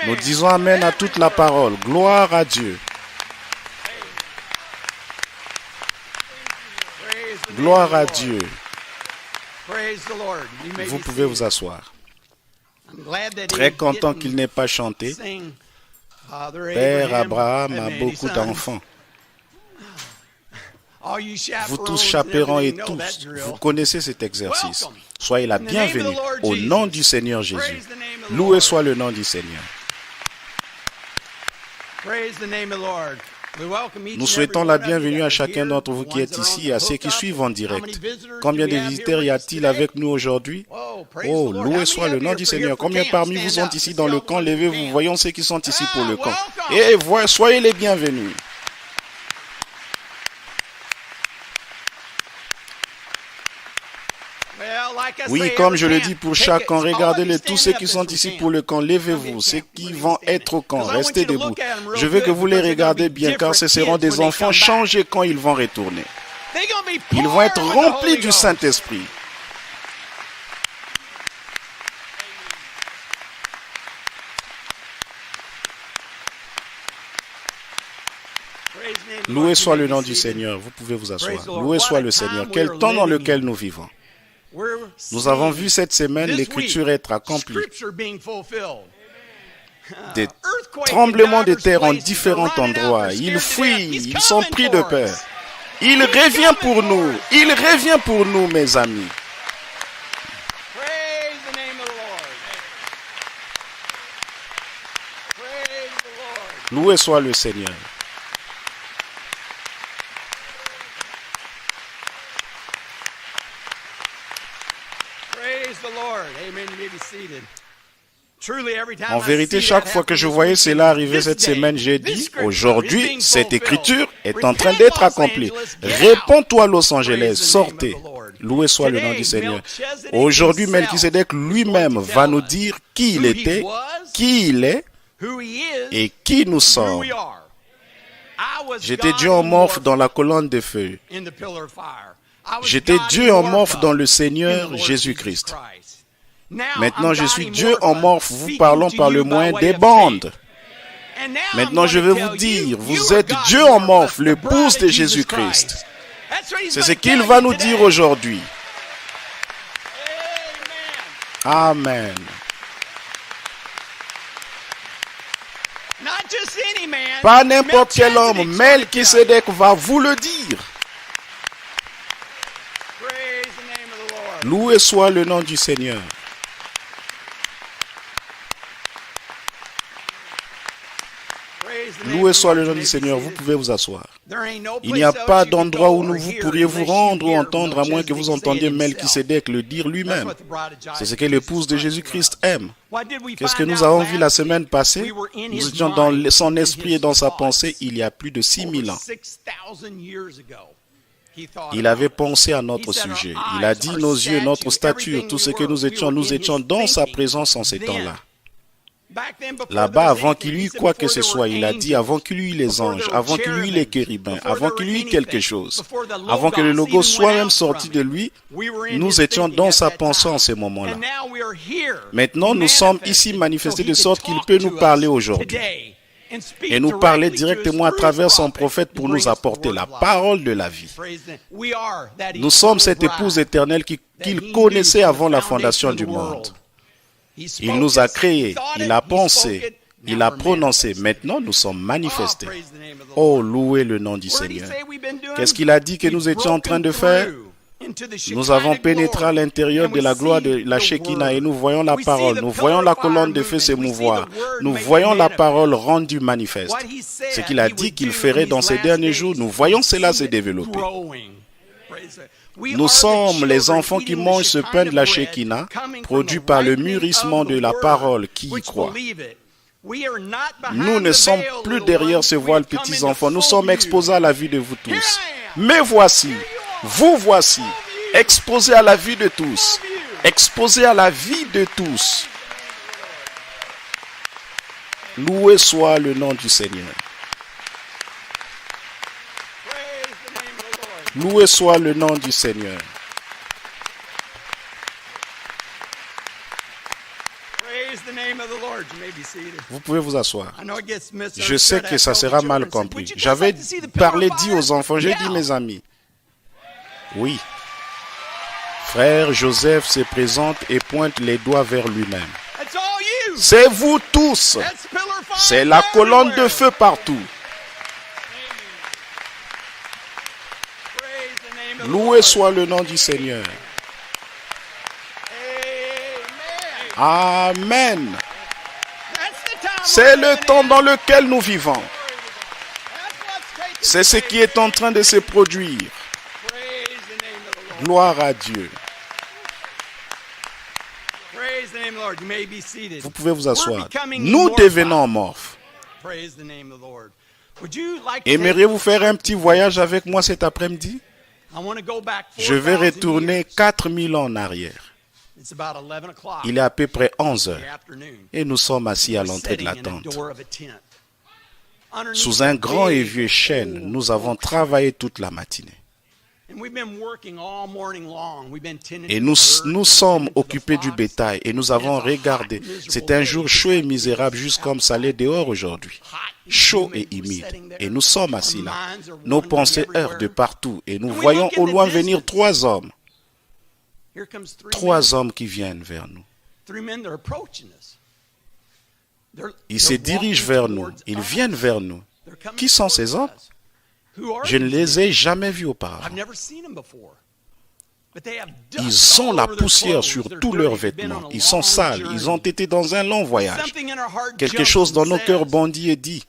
Nous disons Amen à toute la parole. Gloire à Dieu. Gloire à Dieu. Vous pouvez vous asseoir. Très content qu'il n'ait pas chanté. Père Abraham a beaucoup d'enfants. Vous tous, chaperons et tous, vous connaissez cet exercice. Soyez la bienvenue au nom du Seigneur Jésus. Loué soit le nom du Seigneur. Nous souhaitons la bienvenue à chacun d'entre vous qui est ici et à ceux qui suivent en direct. Combien de visiteurs y a-t-il avec nous aujourd'hui? Oh, loué soit le nom du Seigneur. Combien parmi vous sont ici dans le camp? Levez-vous, voyons ceux qui sont ici pour le camp. Et soyez les bienvenus. Oui, comme je le dis pour chaque camp, regardez-les, tous ceux qui sont ici pour le camp, levez-vous, ceux qui vont être au camp, restez debout. Je veux que vous les regardez bien, car ce seront des enfants changés quand ils vont retourner. Ils vont être remplis du Saint-Esprit. Loué soit le nom du Seigneur, vous pouvez vous asseoir. Loué soit le Seigneur. Quel temps dans lequel nous vivons. Nous avons vu cette semaine l'Écriture être accomplie. Des tremblements de terre en différents endroits. Ils fuient, ils sont pris de peur. Il revient pour nous. Il revient pour nous, mes amis. Loué soit le Seigneur. En vérité, chaque fois que je voyais cela arriver cette semaine, j'ai dit, aujourd'hui, cette écriture est en train d'être accomplie. Réponds-toi, Los Angeles, sortez. Loué soit le nom du Seigneur. Aujourd'hui, Melchisédek lui-même va nous dire qui il était, qui il est et qui nous sommes. J'étais Dieu en morphe dans la colonne de feu. J'étais Dieu en morphe dans le Seigneur Jésus-Christ. Maintenant, je suis Dieu en morphe, vous parlons par le moyen des bandes. Maintenant, je vais vous dire, vous êtes Dieu en morphe, l'épouse de Jésus-Christ. C'est ce qu'il va nous dire aujourd'hui. Amen. Pas n'importe quel homme, Melchisédek va vous le dire. Loué soit le nom du Seigneur. Loué soit le nom du Seigneur, vous pouvez vous asseoir. Il n'y a pas d'endroit où vous pourriez vous rendre ou entendre à moins que vous entendiez Melchisédek le dire lui-même. C'est ce que l'épouse de Jésus-Christ aime. Qu'est-ce que nous avons vu la semaine passée? Nous étions dans son esprit et dans sa pensée il y a plus de 6000 ans. Il avait pensé à notre sujet. Il a dit nos yeux, notre stature, tout ce que nous étions dans sa présence en ces temps-là. Là-bas, avant qu'il y eût quoi que ce soit, il a dit avant qu'il y eût les anges, avant qu'il y eût les chérubins, avant qu'il y eût quelque chose, avant que le logo soit même sorti de lui, nous étions dans sa pensée en ce moment-là. Maintenant, nous sommes ici manifestés de sorte qu'il peut nous parler aujourd'hui et nous parler directement à travers son prophète pour nous apporter la parole de la vie. Nous sommes cette épouse éternelle qu'il connaissait avant la fondation du monde. Il nous a créés, il a pensé, il a prononcé. Maintenant, nous sommes manifestés. Oh, louez le nom du Seigneur. Qu'est-ce qu'il a dit que nous étions en train de faire? Nous avons pénétré à l'intérieur de la gloire de la Shekinah et nous voyons la parole. Nous voyons la colonne de feu s'émouvoir. Nous voyons la parole rendue manifeste. Ce qu'il a dit qu'il ferait dans ces derniers jours, nous voyons cela se développer. Nous sommes les enfants qui mangent ce pain de la Shekinah, produit par le mûrissement de la parole qui y croit. Nous ne sommes plus derrière ce voile, petits enfants. Nous sommes exposés à la vie de vous tous. Mais voici, vous voici, exposés à la vie de tous. Exposés à la vie de tous. Loué soit le nom du Seigneur. Loué soit le nom du Seigneur. Vous pouvez vous asseoir. Je sais que ça sera mal compris. J'avais dit aux enfants, j'ai dit mes amis. Oui. Frère Joseph se présente et pointe les doigts vers lui-même. C'est vous tous. C'est la colonne de feu partout. Loué soit le nom du Seigneur. Amen. C'est le temps dans lequel nous vivons. C'est ce qui est en train de se produire. Gloire à Dieu. Vous pouvez vous asseoir. Nous devenons amorphes. Aimeriez-vous faire un petit voyage avec moi cet après-midi? Je vais retourner 4000 ans en arrière. Il est à peu près 11 heures et nous sommes assis à l'entrée de la tente. Sous un grand et vieux chêne, nous avons travaillé toute la matinée. Et nous sommes occupés du bétail et nous avons regardé. C'est un jour chaud et misérable, juste comme ça l'est dehors aujourd'hui. Chaud et humide. Et nous sommes assis là. Nos pensées heurtent de partout et nous voyons au loin venir 3 hommes. 3 hommes qui viennent vers nous. Ils se dirigent vers nous. Ils viennent vers nous. Qui sont ces hommes? Je ne les ai jamais vus auparavant. Ils ont la poussière sur tous leurs vêtements. Ils sont sales. Ils ont été dans un long voyage. Quelque chose dans nos cœurs bondit et dit,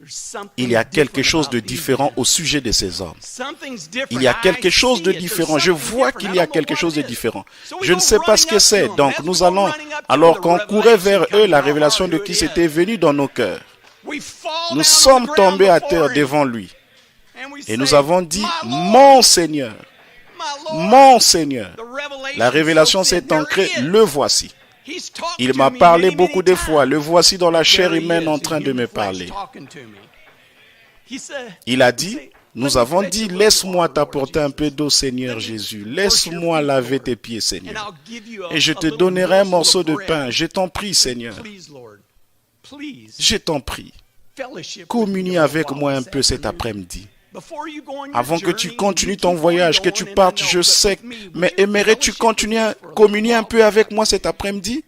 il y a quelque chose de différent au sujet de ces hommes. Il y a quelque chose de différent. Je vois qu'il y a quelque chose de différent. Je ne sais pas ce que c'est. Donc nous allons, alors qu'on courait vers eux, la révélation de qui c'était venue dans nos cœurs. Nous sommes tombés à terre devant lui. Et nous avons dit, mon Seigneur, mon Seigneur. La révélation s'est ancrée, le voici. Il m'a parlé beaucoup de fois, le voici dans la chair humaine en train de me parler. Il a dit, nous avons dit, laisse-moi t'apporter un peu d'eau, Seigneur Jésus. Laisse-moi laver tes pieds, Seigneur. Et je te donnerai un morceau de pain. Je t'en prie, Seigneur. Je t'en prie. Communie avec moi un peu cet après-midi. Avant que tu continues ton voyage, que tu partes, je sais, mais aimerais-tu continuer à communier un peu avec moi cet après-midi?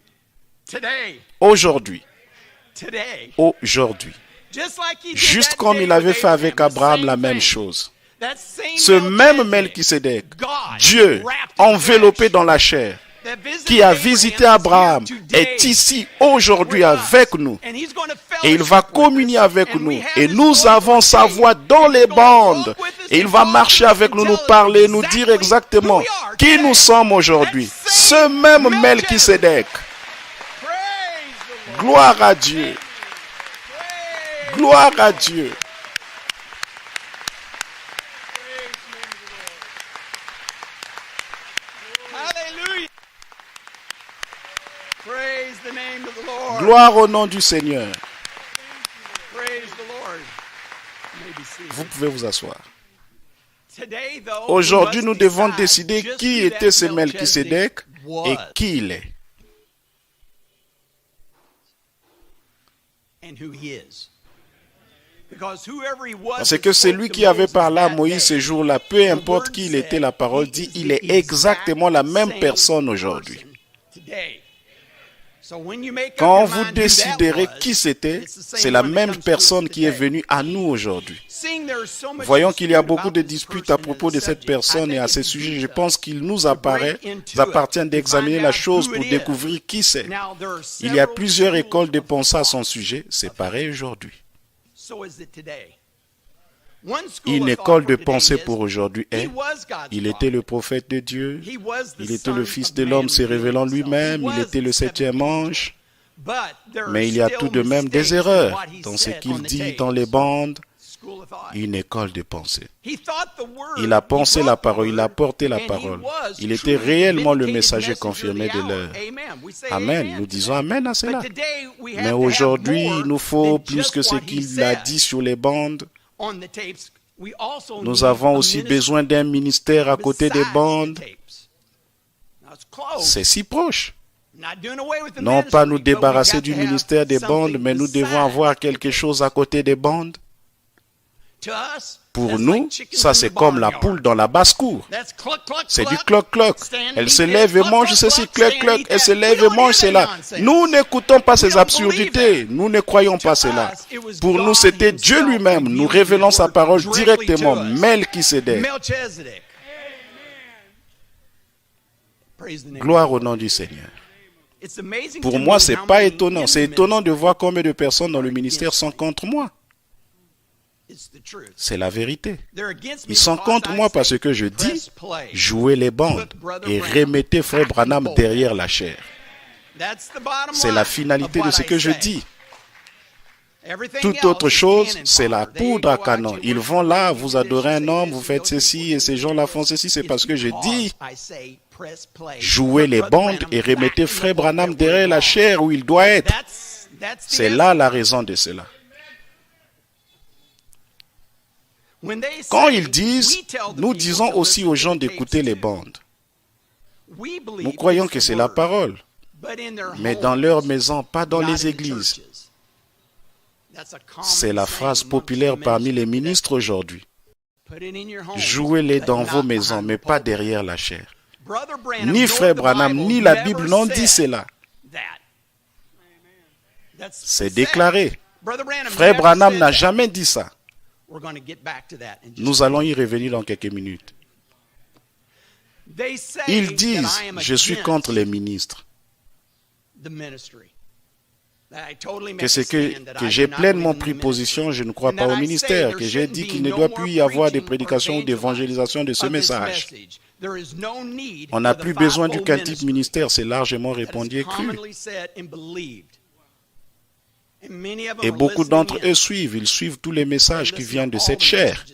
Aujourd'hui. Aujourd'hui. Juste comme il avait fait avec Abraham la même chose. Ce même Melchisédek, Dieu enveloppé dans la chair, qui a visité Abraham, est ici aujourd'hui avec nous. Et il va communier avec nous. Et nous avons sa voix dans les bandes. Et il va marcher avec nous, nous parler, nous dire exactement qui nous sommes aujourd'hui. Ce même Melchisédek. Gloire à Dieu. Gloire à Dieu. Gloire au nom du Seigneur. Vous pouvez vous asseoir. Aujourd'hui, nous devons décider qui était ce Melchisédek et qui il est. Parce que celui qui avait parlé à Moïse ce jour-là, peu importe qui il était, la parole dit, il est exactement la même personne aujourd'hui. Quand vous déciderez qui c'était, c'est la même personne qui est venue à nous aujourd'hui. Voyons qu'il y a beaucoup de disputes à propos de cette personne et à ce sujet. Je pense qu'il nous appartient d'examiner la chose pour découvrir qui c'est. Il y a plusieurs écoles de pensée à son sujet. C'est pareil aujourd'hui. Une école de pensée pour aujourd'hui est, il était le prophète de Dieu, il était le Fils de l'homme se révélant lui-même, il était le 7e ange, mais il y a tout de même des erreurs dans ce qu'il dit dans les bandes. Une école de pensée. Il a pensé la parole, il a porté la parole. Il était réellement le messager confirmé de l'heure. Amen. Nous disons Amen à cela. Mais aujourd'hui, il nous faut plus que ce qu'il a dit sur les bandes. Nous avons aussi besoin d'un ministère à côté des bandes. C'est si proche. Non pas nous débarrasser du ministère des bandes, mais nous devons avoir quelque chose à côté des bandes. Pour nous, ça c'est comme la poule dans la basse-cour. C'est du cloc-cloc. Elle se lève et mange ceci, cloc-cloc. Elle se lève et mange cela. Nous n'écoutons pas ces absurdités. Nous ne croyons pas cela. Pour nous, c'était Dieu lui-même. Nous révélons sa parole directement. Melchisédek. Gloire au nom du Seigneur. Pour moi, ce n'est pas étonnant. C'est étonnant de voir combien de personnes dans le ministère sont contre moi. C'est la vérité. Ils sont contre moi parce que je dis, jouez les bandes et remettez Frère Branham derrière la chair. C'est la finalité de ce que je dis. Toute autre chose, c'est la poudre à canon. Ils vont là, vous adorez un homme, vous faites ceci et ces gens-là font ceci. C'est parce que je dis, jouez les bandes et remettez Frère Branham derrière la chair où il doit être. C'est là la raison de cela. Quand ils disent, nous disons aussi aux gens d'écouter les bandes. Nous croyons que c'est la parole, mais dans leur maison, pas dans les églises. C'est la phrase populaire parmi les ministres aujourd'hui. Jouez-les dans vos maisons, mais pas derrière la chair. Ni Frère Branham, ni la Bible n'ont dit cela. C'est déclaré. Frère Branham n'a jamais dit ça. Nous allons y revenir dans quelques minutes. Ils disent, je suis contre les ministres. Que c'est que j'ai pleinement pris position, je ne crois pas au ministère, que j'ai dit qu'il ne doit plus y avoir de prédication ou d'évangélisation de ce message. On n'a plus besoin du quintuple ministère, c'est largement répandu et cru. Et beaucoup d'entre eux suivent, ils suivent tous les messages qui viennent de cette chair.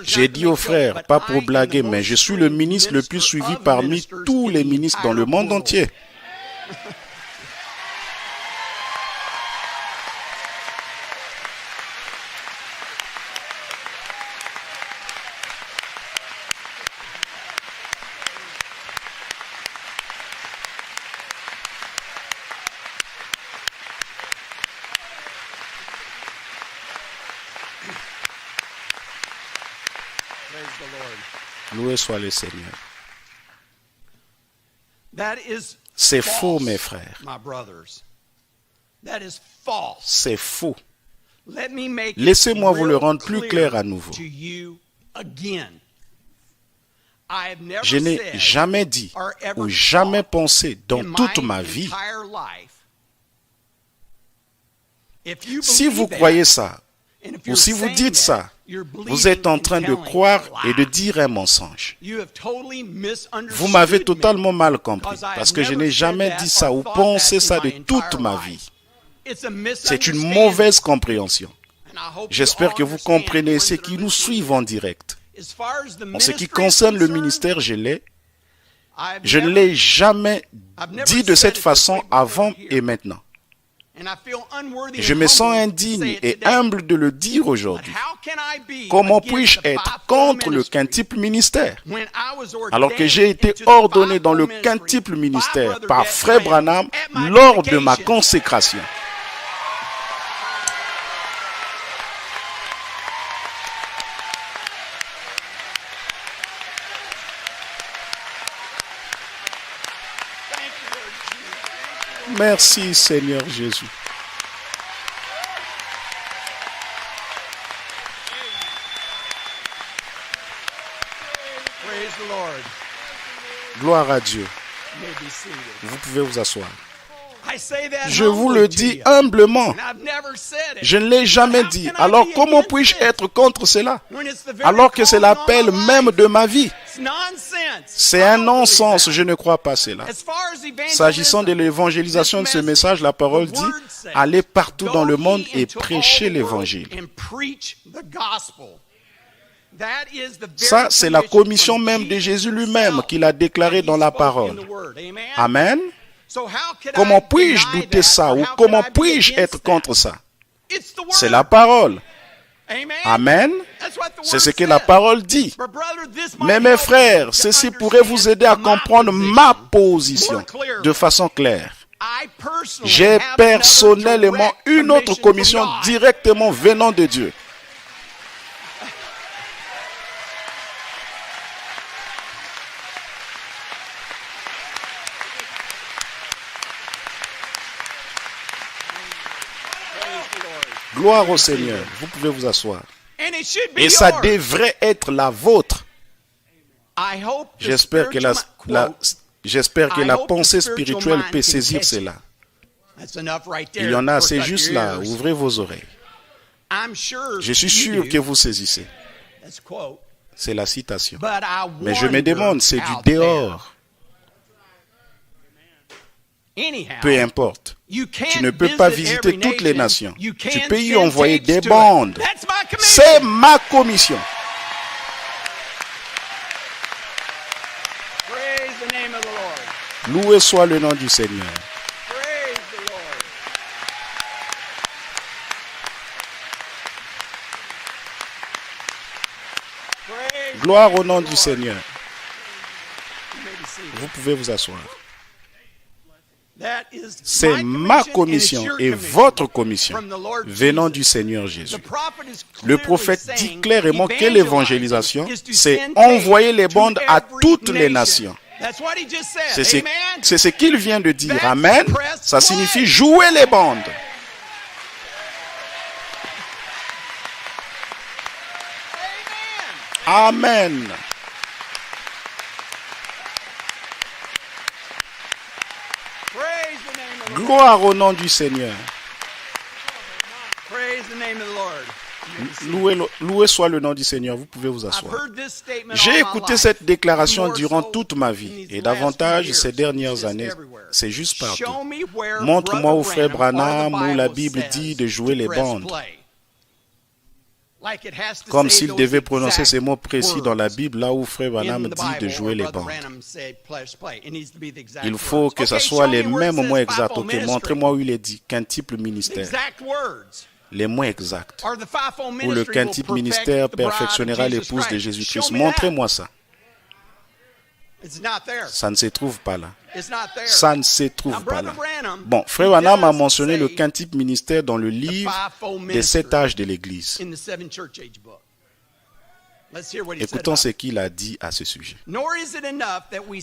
J'ai dit aux frères, pas pour blaguer, mais je suis le ministre le plus suivi parmi tous les ministres dans le monde entier. Loué soit le Seigneur. C'est faux, mes frères. C'est faux. Laissez-moi vous le rendre plus clair à nouveau. Je n'ai jamais dit ou jamais pensé dans toute ma vie. Si vous croyez ça, ou si vous dites ça, vous êtes en train de croire et de dire un mensonge. Vous m'avez totalement mal compris, parce que je n'ai jamais dit ça ou pensé ça de toute ma vie. C'est une mauvaise compréhension. J'espère que vous comprenez ce qui nous suivent en direct. En ce qui concerne le ministère, je ne l'ai jamais dit de cette façon avant et maintenant. Je me sens indigne et humble de le dire aujourd'hui. Comment puis-je être contre le quintuple ministère alors que j'ai été ordonné dans le quintuple ministère par Frère Branham lors de ma consécration? Merci Seigneur Jésus. Gloire à Dieu. Vous pouvez vous asseoir. Je vous le dis humblement. Je ne l'ai jamais dit. Alors comment puis-je être contre cela? Alors que c'est l'appel même de ma vie. C'est un non-sens, je ne crois pas cela. S'agissant de l'évangélisation de ce message, la parole dit, allez partout dans le monde et prêchez l'évangile. Ça, c'est la commission même de Jésus lui-même qu'il a déclaré dans la parole. Amen. Comment puis-je douter ça ou comment puis-je être contre ça? C'est la parole. Amen. C'est ce que la parole dit. Mais mes frères, ceci pourrait vous aider à comprendre ma position de façon claire. J'ai personnellement une autre commission directement venant de Dieu. Gloire au Seigneur. Vous pouvez vous asseoir. Et ça devrait être la vôtre. J'espère que la pensée spirituelle peut saisir cela. Il y en a assez juste là. Ouvrez vos oreilles. Je suis sûr que vous saisissez. C'est la citation. Mais je me demande, c'est du dehors. Peu importe. Tu ne peux pas visiter toutes les nations. Tu peux y envoyer des bandes. C'est ma commission. Loué soit le nom du Seigneur. Gloire au nom du Seigneur. Vous pouvez vous asseoir. C'est ma commission et votre commission venant du Seigneur Jésus. Le prophète dit clairement que l'évangélisation, c'est envoyer les bandes à toutes les nations. C'est ce qu'il vient de dire. Amen. Ça signifie jouer les bandes. Amen. Gloire au nom du Seigneur. Loué soit le nom du Seigneur. Vous pouvez vous asseoir. J'ai écouté cette déclaration durant toute ma vie et davantage ces dernières années. C'est juste partout. Montre-moi où Frère Branham, où la Bible dit de jouer les bandes. Comme s'il devait prononcer ces mots précis dans la Bible, là où Frère Branham dit de jouer les bandes. Il faut que ce soit les mêmes mots exacts. Ok, montrez-moi où il est dit quintuple ministère. Les mots exacts. Où le quintuple ministère perfectionnera l'épouse de Jésus-Christ. Montrez-moi ça. Ça ne se trouve pas là. Ça ne se trouve pas là. Bon, Frère Branham a mentionné le quintuple ministère dans le livre des 7 âges de l'Église. Écoutons ce qu'il a dit à ce sujet.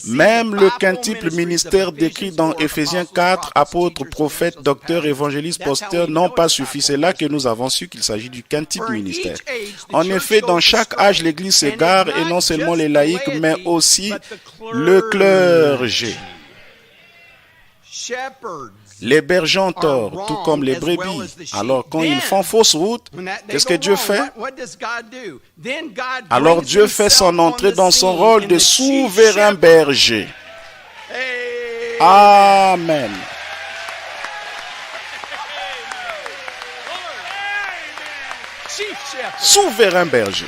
Même le quintuple ministère décrit dans Éphésiens 4, apôtres, prophètes, docteurs, évangélistes, pasteurs, n'ont pas suffi. C'est là que nous avons su qu'il s'agit du quintuple ministère. En effet, dans chaque âge, l'Église s'égare, et non seulement les laïcs, mais aussi le clergé. Les bergers ont tort, tout comme les brebis. Alors quand ils font fausse route, qu'est-ce que Dieu fait? Alors Dieu fait son entrée dans son rôle de souverain berger. Amen. Souverain berger.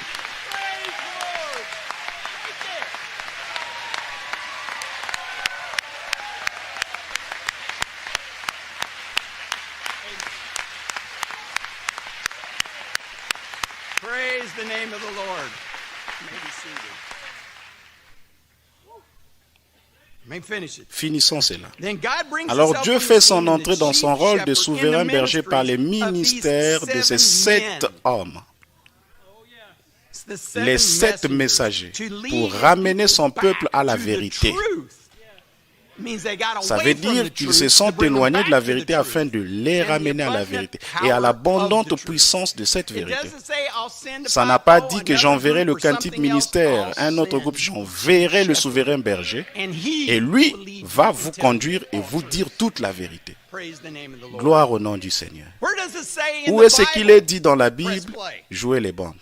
Finissons cela. Alors Dieu fait son entrée dans son rôle de souverain berger par les ministères de ces 7 hommes. Les 7 messagers pour ramener son peuple à la vérité. Ça veut dire qu'ils se sont éloignés de la vérité afin de les ramener à la vérité et à l'abondante puissance de cette vérité. Ça n'a pas dit que j'enverrai le quintuple ministère, un autre groupe, j'enverrai le souverain berger et lui va vous conduire et vous dire toute la vérité. Gloire au nom du Seigneur. Où est-ce qu'il est dit dans la Bible? Jouer les bandes.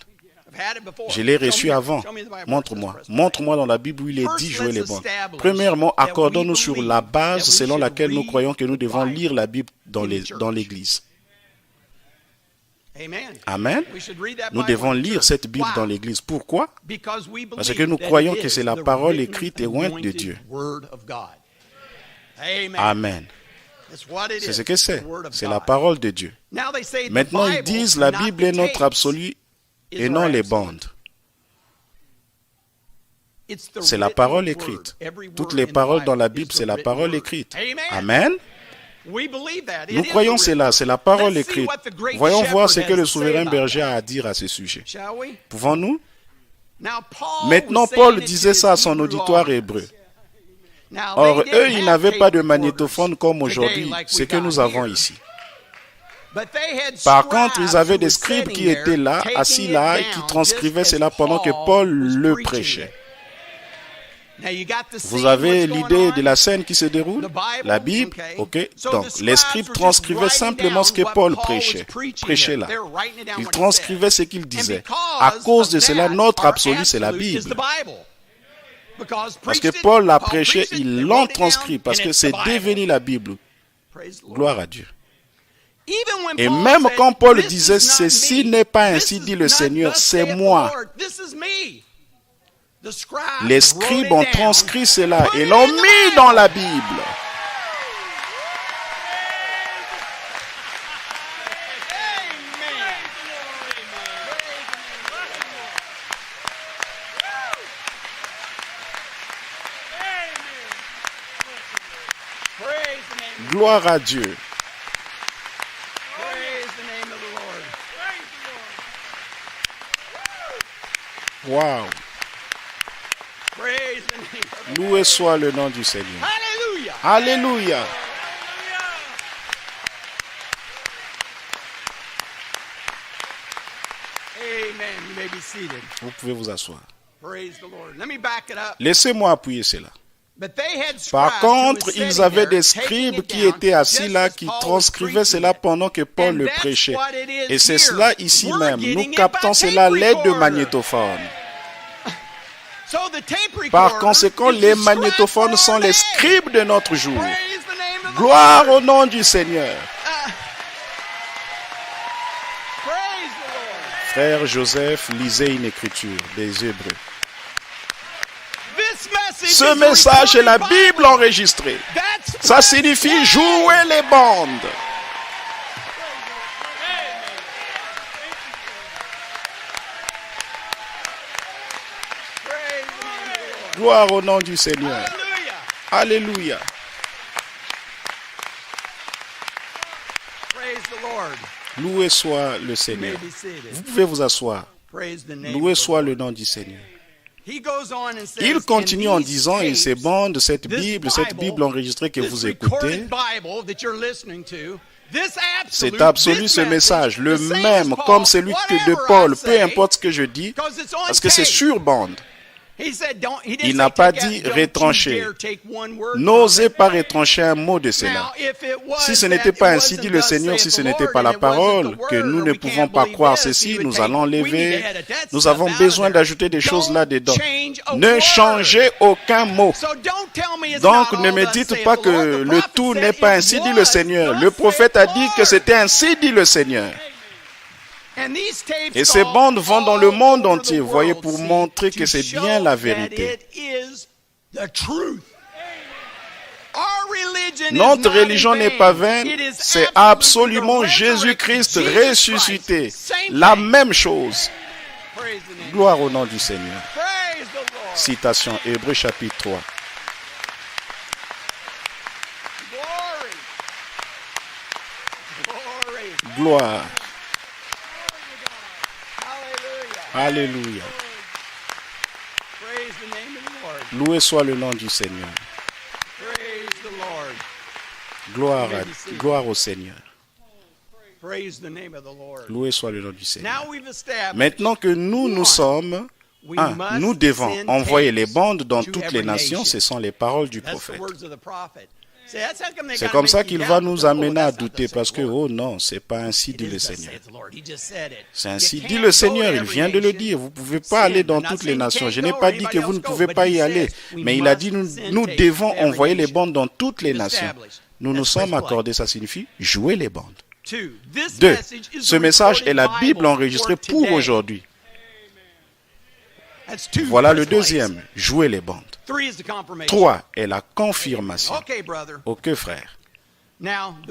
Je l'ai reçu avant. Montre-moi. Montre-moi dans la Bible où il est dit jouer les bandes. Premièrement, accordons-nous sur la base selon laquelle nous croyons que nous devons lire la Bible dans l'Église. Amen. Nous devons lire cette Bible dans l'Église. Pourquoi? Parce que nous croyons que c'est la parole écrite et ointe de Dieu. Amen. C'est ce que c'est. C'est la parole de Dieu. Maintenant, ils disent la Bible est notre absolu et non les bandes. C'est la parole écrite. Toutes les paroles dans la Bible, c'est la parole écrite. Amen. Nous croyons cela, c'est la parole écrite. Voyons voir ce que le souverain berger a à dire à ce sujet. Pouvons-nous? Maintenant, Paul disait ça à son auditoire hébreu. Or, eux, ils n'avaient pas de magnétophone comme aujourd'hui, ce que nous avons ici. Par contre, ils avaient des scribes qui étaient là, assis là, et qui transcrivaient cela pendant que Paul le prêchait. Vous avez l'idée de la scène qui se déroule? La Bible, ok. Donc, les scribes transcrivaient simplement ce que Paul prêchait là. Ils transcrivaient ce qu'il disait. À cause de cela, notre absolu, c'est la Bible. Parce que Paul l'a prêché, ils l'ont transcrit, parce que c'est devenu la Bible. Gloire à Dieu. Et même quand Paul disait, ceci n'est pas ainsi dit le Seigneur, c'est moi. Les scribes ont transcrit cela et l'ont mis dans la Bible. Gloire à Dieu. Wow. Loué soit le nom du Seigneur. Alléluia. Vous pouvez vous asseoir. Laissez-moi appuyer cela. Par contre, ils avaient des scribes qui étaient assis là, qui transcrivaient cela pendant que Paul le prêchait. Et c'est cela ici même. Nous captons cela à l'aide de magnétophones. Par conséquent, les magnétophones sont les scribes de notre jour. Gloire au nom du Seigneur. Frère Joseph lisait une écriture des Hébreux. Ce message est la Bible enregistrée. Ça signifie jouer les bandes. Gloire au nom du Seigneur. Alléluia. Loué soit le Seigneur. Vous pouvez vous asseoir. Loué soit le nom du Seigneur. Il continue en disant, et ces bandes, cette Bible enregistrée que vous écoutez, c'est absolu ce message, le même comme celui de Paul, peu importe ce que je dis, parce que c'est sur bande. Il n'a pas dit retrancher. N'osez pas retrancher un mot de cela. Si ce n'était pas ainsi dit le Seigneur, si ce n'était pas la parole, que nous ne pouvons pas croire ceci, nous allons lever. Nous avons besoin d'ajouter des choses là-dedans. Ne changez aucun mot. Donc ne me dites pas que le tout n'est pas ainsi dit le Seigneur. Le prophète a dit que c'était ainsi dit le Seigneur. Et ces bandes vont dans le monde entier, voyez, pour montrer que c'est bien la vérité. Notre religion n'est pas vaine, c'est absolument Jésus-Christ ressuscité. La même chose. Gloire au nom du Seigneur. Citation, Hébreux chapitre 3. Gloire. Alléluia. Loué soit le nom du Seigneur. Gloire au Seigneur. Loué soit le nom du Seigneur. Maintenant que nous sommes, nous devons envoyer les bandes dans toutes les nations, ce sont les paroles du prophète. C'est comme ça qu'il va nous amener à douter parce que, oh non, c'est pas ainsi dit le Seigneur. C'est ainsi dit le Seigneur, il vient de le dire. Vous ne pouvez pas aller dans toutes les nations. Je n'ai pas dit que vous ne pouvez pas y aller, mais il a dit nous devons envoyer les bandes dans toutes les nations. Nous nous sommes accordés, ça signifie jouer les bandes. 2. Ce message est la Bible enregistrée pour aujourd'hui. Voilà le deuxième, jouer les bandes. 3 est la confirmation. Ok, frère.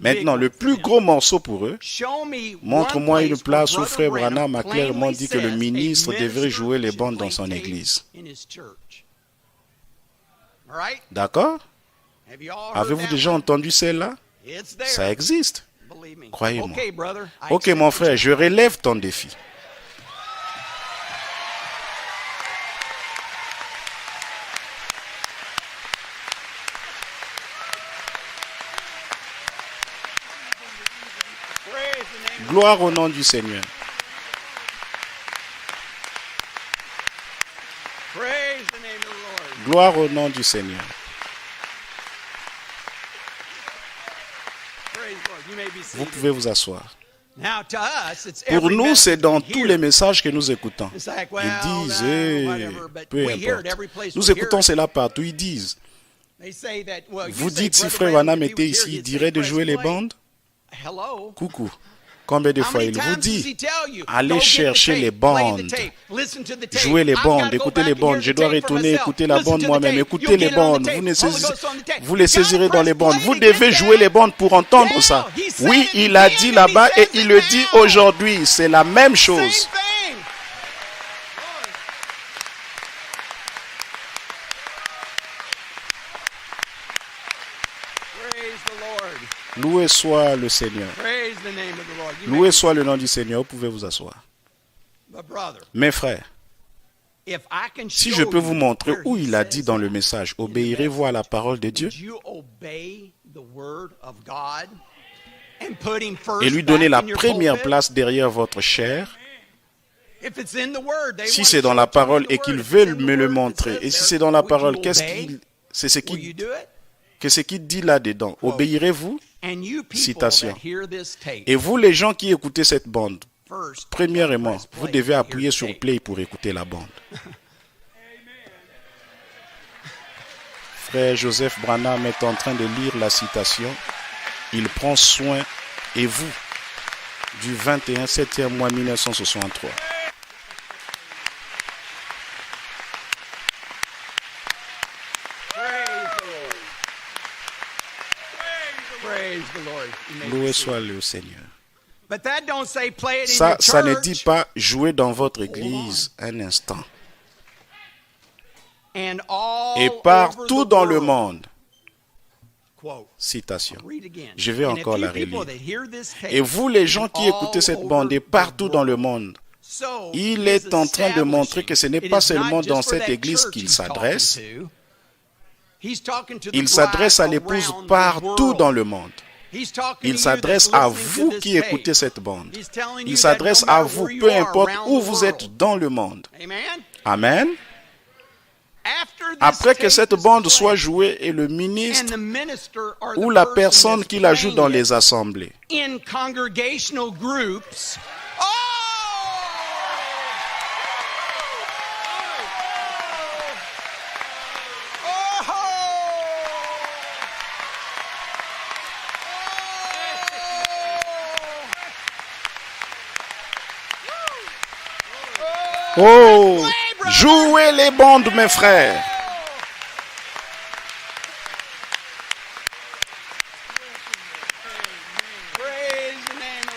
Maintenant, le plus gros morceau pour eux, montre-moi une place où Frère Branham a clairement dit que le ministre devrait jouer les bandes dans son église. D'accord? Avez-vous déjà entendu celle-là? Ça existe. Croyez-moi. Ok, mon frère, je relève ton défi. Gloire au nom du Seigneur. Gloire au nom du Seigneur. Vous pouvez vous asseoir. Pour nous, c'est dans tous les messages que nous écoutons. Ils disent, peu importe. Nous écoutons cela partout. Ils disent, vous dites si Frère Branham était ici, il dirait de jouer les bandes? Coucou. Combien de fois il vous dit, allez chercher les bandes, jouez les bandes, écoutez les bandes, je dois retourner écouter la bande moi-même, écoutez les bandes, vous les saisirez dans les bandes, vous devez jouer les bandes pour entendre ça. Oui, il a dit là-bas et il le dit aujourd'hui, c'est la même chose. Loué soit le Seigneur. Loué soit le nom du Seigneur. Vous pouvez vous asseoir. Mes frères, si je peux vous montrer où il a dit dans le message, obéirez-vous à la parole de Dieu et lui donner la première place derrière votre chair. Si c'est dans la parole et qu'ils veulent me le montrer, et si c'est dans la parole, c'est ce qu'il dit là-dedans. Obéirez-vous? Citation. Et vous, les gens qui écoutez cette bande, premièrement, vous devez appuyer sur play pour écouter la bande. Frère Joseph Branham est en train de lire la citation. Il prend soin, et vous, du 21 7e mois 1963. Loué soit le Seigneur. Ça ne dit pas jouer dans votre église un instant. Et partout dans le monde. Citation. Je vais encore la relire. Et vous, les gens qui écoutez cette bande, et partout dans le monde, il est en train de montrer que ce n'est pas seulement dans cette église qu'il s'adresse. Il s'adresse à l'épouse partout dans le monde. Il s'adresse à vous qui écoutez cette bande. Il s'adresse à vous, peu importe où vous êtes dans le monde. Amen. Après que cette bande soit jouée et le ministre ou la personne qui la joue dans les assemblées. Oh, jouez les bandes, mes frères.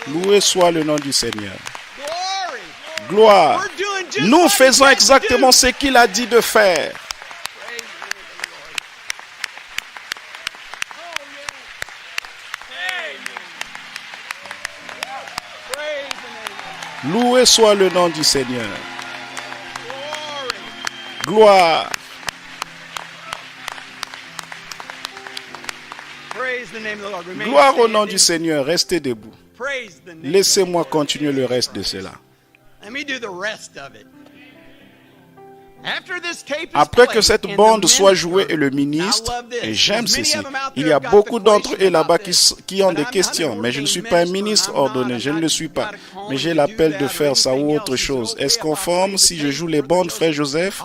Loué soit le nom du Seigneur. Gloire. Nous faisons exactement ce qu'il a dit de faire. Loué soit le nom du Seigneur. Gloire. Gloire au nom du Seigneur. Restez debout. Laissez-moi continuer le reste de cela. Après que cette bande soit jouée et le ministre, et j'aime ceci, il y a beaucoup d'entre eux là-bas qui ont des questions, mais je ne suis pas un ministre ordonné, je ne le suis pas. Mais j'ai l'appel de faire ça ou autre chose. Est-ce conforme si je joue les bandes, frère Joseph?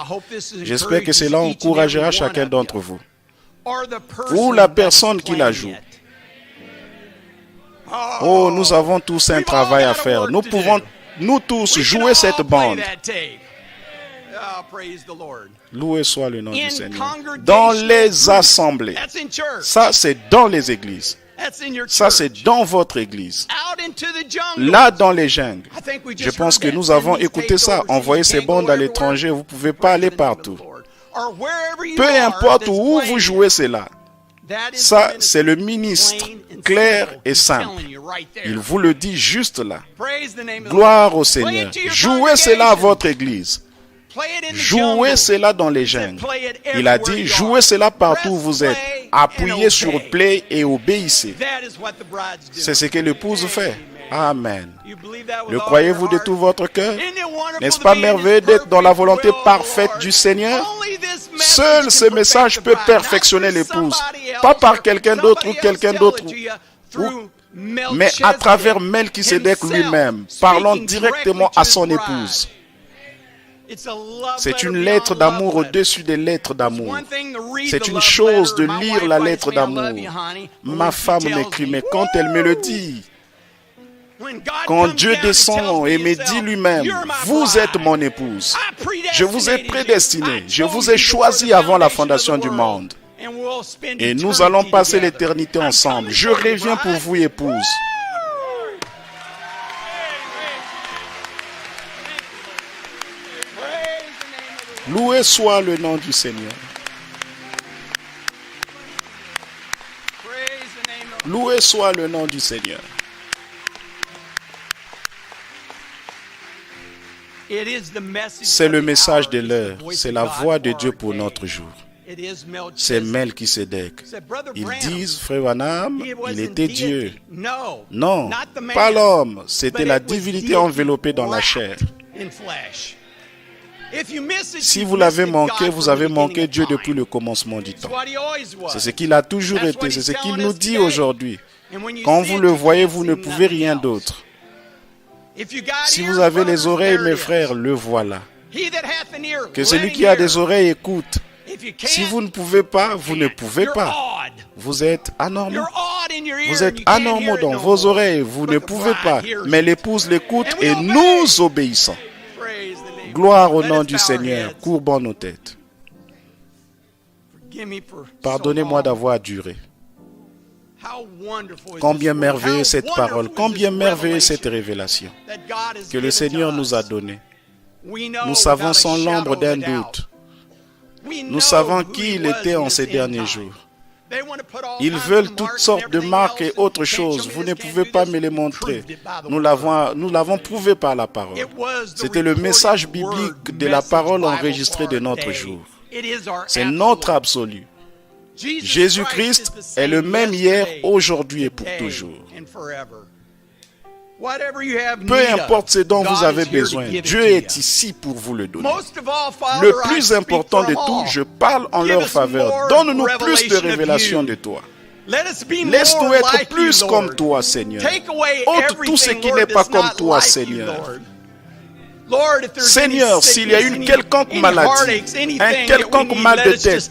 J'espère que cela encouragera chacun d'entre vous. Ou la personne qui la joue. Oh, nous avons tous un travail à faire. Nous pouvons, nous tous, jouer cette bande. Loué soit le nom du Seigneur. Dans les assemblées. Ça, c'est dans les églises. Ça, c'est dans votre église. Là, dans les jungles. Je pense que nous avons écouté ça. Envoyer ces bandes à l'étranger, vous ne pouvez pas aller partout. Peu importe où vous jouez, c'est là. Ça, c'est le ministre, clair et simple. Il vous le dit juste là. Gloire au Seigneur. Jouez cela à votre église. Jouez cela dans les jungles. Il a dit, jouez cela partout où vous êtes. Appuyez sur play et obéissez. C'est ce que l'épouse fait. Amen. Le croyez-vous de tout votre cœur? N'est-ce pas merveilleux d'être dans la volonté parfaite du Seigneur? Seul ce message peut perfectionner l'épouse. Pas par quelqu'un d'autre ou quelqu'un d'autre. Mais à travers Melchisédek lui-même, parlant directement à son épouse. C'est une lettre d'amour au-dessus des lettres d'amour. C'est une chose de lire la lettre d'amour. Ma femme m'écrit, mais quand elle me le dit, quand Dieu descend et me dit lui-même, vous êtes mon épouse, je vous ai prédestiné, je vous ai choisi avant la fondation du monde. Et nous allons passer l'éternité ensemble. Je reviens pour vous, épouse. Loué soit le nom du Seigneur. Loué soit le nom du Seigneur. C'est le message de l'heure. C'est la voix de Dieu pour notre jour. C'est Melchisédek. Ils disent, frère Branham, il était Dieu. Non, pas l'homme. C'était la divinité enveloppée dans la chair. Si vous l'avez manqué, vous avez manqué Dieu depuis le commencement du temps. C'est ce qu'il a toujours été. C'est ce qu'il nous dit aujourd'hui. Quand vous le voyez, vous ne pouvez rien d'autre. Si vous avez les oreilles, mes frères, le voilà. Que celui qui a des oreilles écoute. Si vous ne pouvez pas, vous ne pouvez pas. Vous êtes anormaux. Vous êtes anormaux dans vos oreilles. Vous ne pouvez pas. Mais l'épouse l'écoute et nous obéissons. Gloire au nom du Seigneur. Courbons nos têtes. Pardonnez-moi d'avoir duré. Combien merveilleuse cette parole, combien merveilleuse cette révélation que le Seigneur nous a donnée. Nous savons sans l'ombre d'un doute. Nous savons qui il était en ces derniers jours. Ils veulent toutes sortes de marques et autres choses. Vous ne pouvez pas me les montrer. Nous l'avons prouvé par la parole. C'était le message biblique de la parole enregistrée de notre jour. C'est notre absolu. Jésus-Christ est le même hier, aujourd'hui et pour toujours. Peu importe ce dont vous avez besoin, Dieu est ici pour vous le donner. Le plus important de tout, je parle en leur faveur. Donne-nous plus de révélations de toi. Laisse-nous être plus comme toi, Seigneur. Ôte tout ce qui n'est pas comme toi, Seigneur. Seigneur, s'il y a une quelconque maladie, un quelconque mal de tête,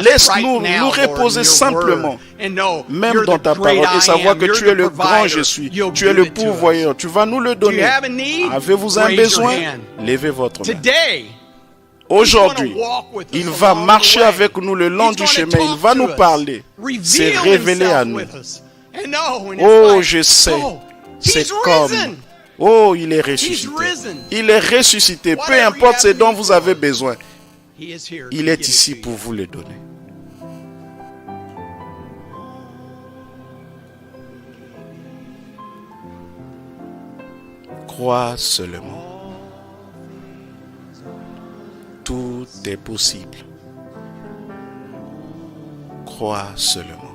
laisse-nous nous reposer simplement, même dans ta parole, et savoir que tu es le grand je suis, tu es le pourvoyeur, tu vas nous le donner. Avez-vous un besoin? Levez votre main. Aujourd'hui, il va marcher avec nous le long du chemin, il va nous parler, se révéler à nous. Oh, je sais, c'est comme... Oh, il est ressuscité. Il est ressuscité. Peu importe ce dont vous avez besoin. Il est ici pour vous le donner. Crois seulement. Tout est possible. Crois seulement.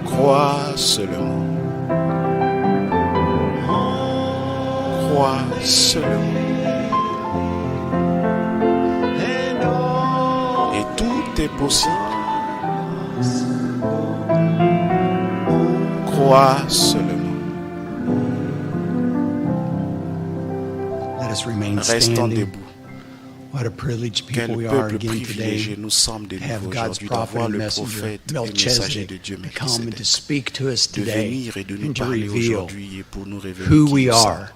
Crois seulement. Crois seulement. Et tout est possible. Crois seulement. Restons debout. Quel peuple privilégié nous sommes de nouveau aujourd'hui d'avoir le prophète et messager de Dieu Melchisédek de venir et de nous parler aujourd'hui et pour nous révéler qui nous sommes,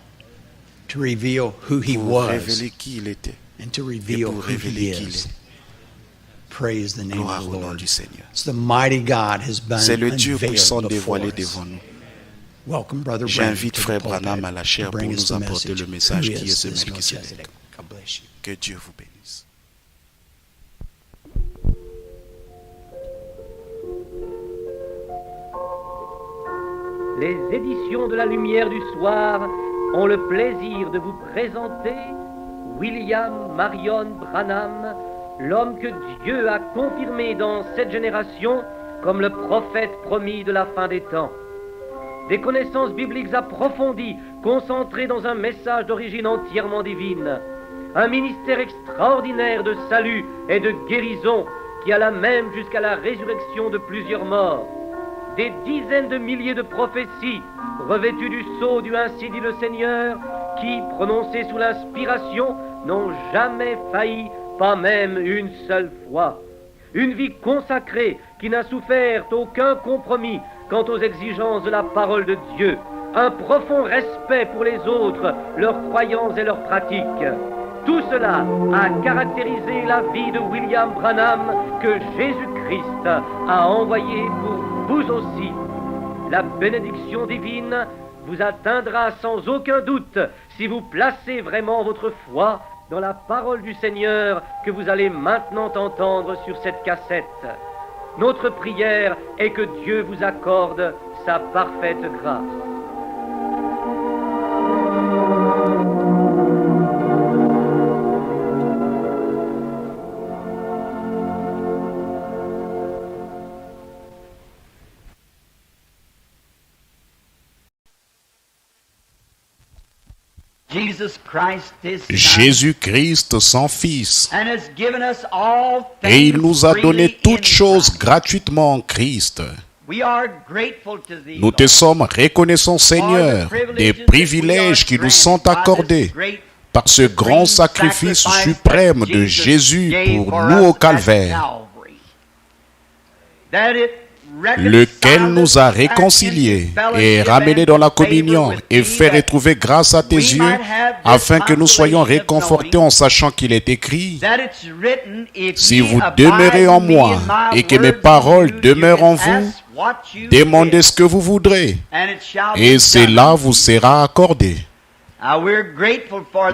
pour révéler qui il était et pour révéler qui il est. Praise the name Gloire of the au nom Lord. du Seigneur. The mighty God has been C'est le Dieu puissant unveiled before dévoilé us. devant nous. Welcome, Brother Branham, J'invite to the Frère pulpit Branham à la to chair pour bring us nous the apporter message. le message Who qui est is ce this Melchisédek. Melchizedek? God bless you. Que Dieu vous bénisse. Les éditions de la Lumière du Soir ont le plaisir de vous présenter William Marion Branham, l'homme que Dieu a confirmé dans cette génération comme le prophète promis de la fin des temps. Des connaissances bibliques approfondies, concentrées dans un message d'origine entièrement divine. Un ministère extraordinaire de salut et de guérison qui alla même jusqu'à la résurrection de plusieurs morts. Des dizaines de milliers de prophéties revêtues du sceau du ainsi dit le Seigneur, qui, prononcées sous l'inspiration, n'ont jamais failli, pas même une seule fois. Une vie consacrée qui n'a souffert aucun compromis quant aux exigences de la parole de Dieu. Un profond respect pour les autres, leurs croyances et leurs pratiques. Tout cela a caractérisé la vie de William Branham que Jésus-Christ a envoyé pour vous aussi. La bénédiction divine vous atteindra sans aucun doute si vous placez vraiment votre foi dans la parole du Seigneur que vous allez maintenant entendre sur cette cassette. Notre prière est que Dieu vous accorde sa parfaite grâce. Jésus-Christ, son Fils, et il nous a donné toutes choses gratuitement en Christ. Nous te sommes reconnaissants, Seigneur, des privilèges qui nous sont accordés par ce grand sacrifice suprême de Jésus pour nous au calvaire, lequel nous a réconciliés et ramenés dans la communion et fait retrouver grâce à tes yeux, afin que nous soyons réconfortés en sachant qu'il est écrit: si vous demeurez en moi et que mes paroles demeurent en vous, demandez ce que vous voudrez, et cela vous sera accordé.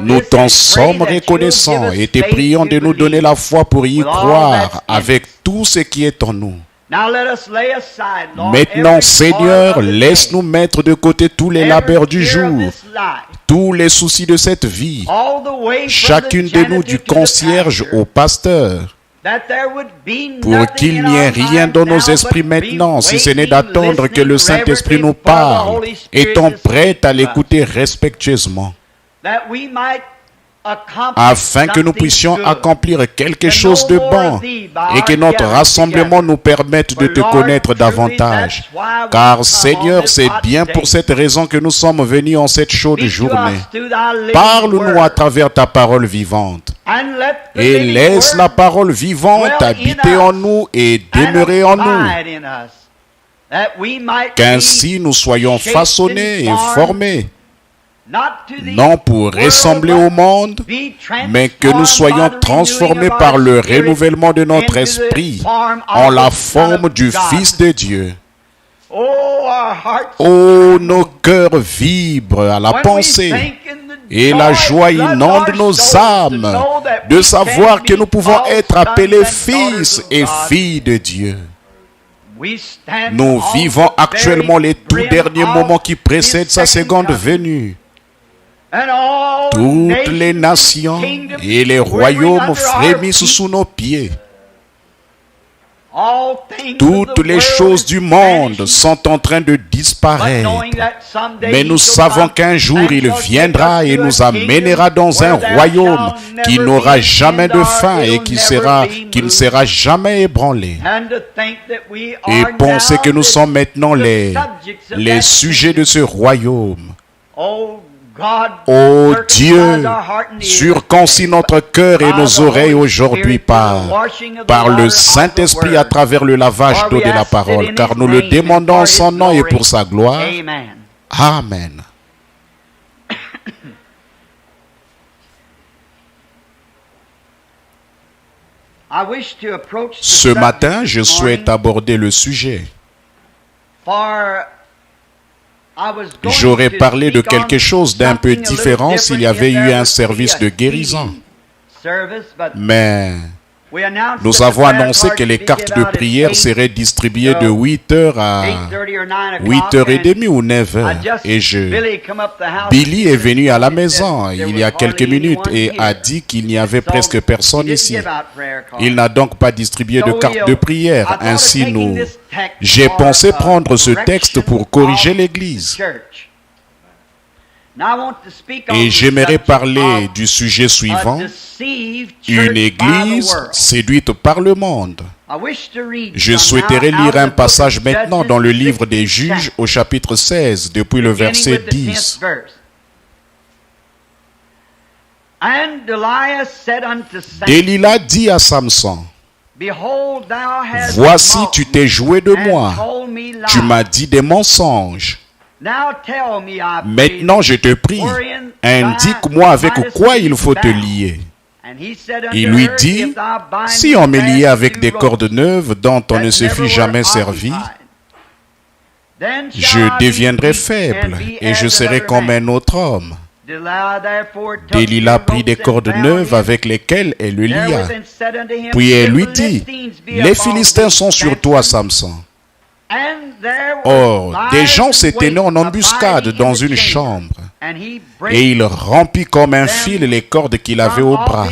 Nous t'en sommes reconnaissants et te prions de nous donner la foi pour y croire avec tout ce qui est en nous. Maintenant, Seigneur, laisse-nous mettre de côté tous les labeurs du jour, tous les soucis de cette vie, chacune de nous du concierge au pasteur, pour qu'il n'y ait rien dans nos esprits maintenant, si ce n'est d'attendre que le Saint-Esprit nous parle, étant prêts à l'écouter respectueusement, afin que nous puissions accomplir quelque chose de bon et que notre rassemblement nous permette de te connaître davantage. Car Seigneur, c'est bien pour cette raison que nous sommes venus en cette chaude journée. Parle-nous à travers ta parole vivante et laisse la parole vivante habiter en nous et demeurer en nous, qu'ainsi nous soyons façonnés et formés, non pour ressembler au monde, mais que nous soyons transformés par le renouvellement de notre esprit en la forme du Fils de Dieu. Oh, nos cœurs vibrent à la pensée et la joie inonde nos âmes de savoir que nous pouvons être appelés fils et filles de Dieu. Nous vivons actuellement les tout derniers moments qui précèdent sa seconde venue. Toutes les nations et les royaumes frémissent sous nos pieds. Toutes les choses du monde sont en train de disparaître. Mais nous savons qu'un jour il viendra et nous amènera dans un royaume qui n'aura jamais de fin et qui ne sera jamais ébranlé. Et pensez que nous sommes maintenant les sujets de ce royaume. Ô Dieu, circoncis notre cœur et nos oreilles aujourd'hui par le Saint-Esprit à travers le lavage d'eau de la parole, car nous le demandons en son nom et pour sa gloire. Amen. Ce matin, je souhaite aborder le sujet. J'aurais parlé de quelque chose d'un peu différent s'il y avait eu un service de guérison. Mais nous avons annoncé que les cartes de prière seraient distribuées de 8h à 8h30 ou 9h. Et Billy est venu à la maison il y a quelques minutes et a dit qu'il n'y avait presque personne ici. Il n'a donc pas distribué de cartes de prière. Ainsi, j'ai pensé prendre ce texte pour corriger l'Église. Et j'aimerais parler du sujet suivant, une église séduite par le monde. Je souhaiterais lire un passage maintenant dans le livre des Juges au chapitre 16, depuis le verset 10. Delilah dit à Samson, « Voici, tu t'es joué de moi, tu m'as dit des mensonges. Maintenant, je te prie, indique-moi avec quoi il faut te lier. » Il lui dit, « Si on me liait avec des cordes neuves dont on ne se fut jamais servi, je deviendrai faible et je serai comme un autre homme. » Delilah prit des cordes neuves avec lesquelles elle le lia. Puis elle lui dit, « Les Philistins sont sur toi, Samson. » Or, des gens s'étaient en embuscade dans une chambre, et il rompit comme un fil les cordes qu'il avait au bras.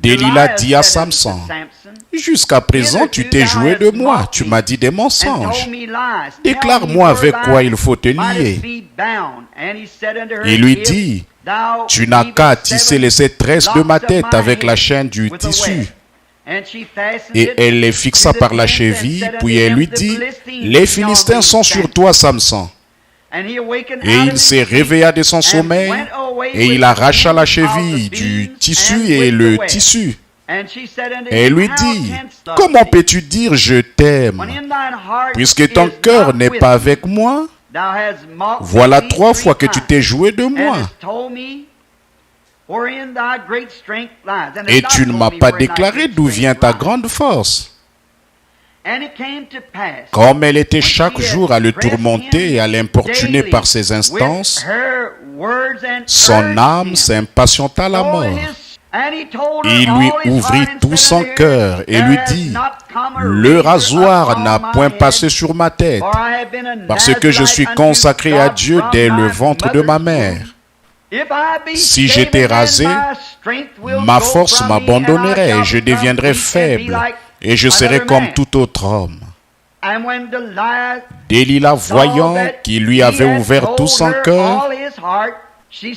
Delilah dit à Samson, « Jusqu'à présent, tu t'es joué de moi, tu m'as dit des mensonges. Déclare-moi avec quoi il faut te lier. » Il lui dit, « Tu n'as qu'à tisser les 7 tresses de ma tête avec la chaîne du tissu. » Et elle les fixa par la cheville, puis elle lui dit, « Les Philistins sont sur toi, Samson. » Et il s'est réveilla de son sommeil, et il arracha la cheville du tissu et le tissu. Et elle lui dit, « Comment peux-tu dire je t'aime, puisque ton cœur n'est pas avec moi? Voilà 3 fois que tu t'es joué de moi. Et tu ne m'as pas déclaré d'où vient ta grande force. » Comme elle était chaque jour à le tourmenter et à l'importuner par ses instances, son âme s'impatienta à la mort. Il lui ouvrit tout son cœur et lui dit, « Le rasoir n'a point passé sur ma tête, parce que je suis consacré à Dieu dès le ventre de ma mère. Si j'étais rasé, ma force m'abandonnerait et je deviendrais faible et je serais comme tout autre homme. » Delilah, voyant qu'il lui avait ouvert tout son cœur,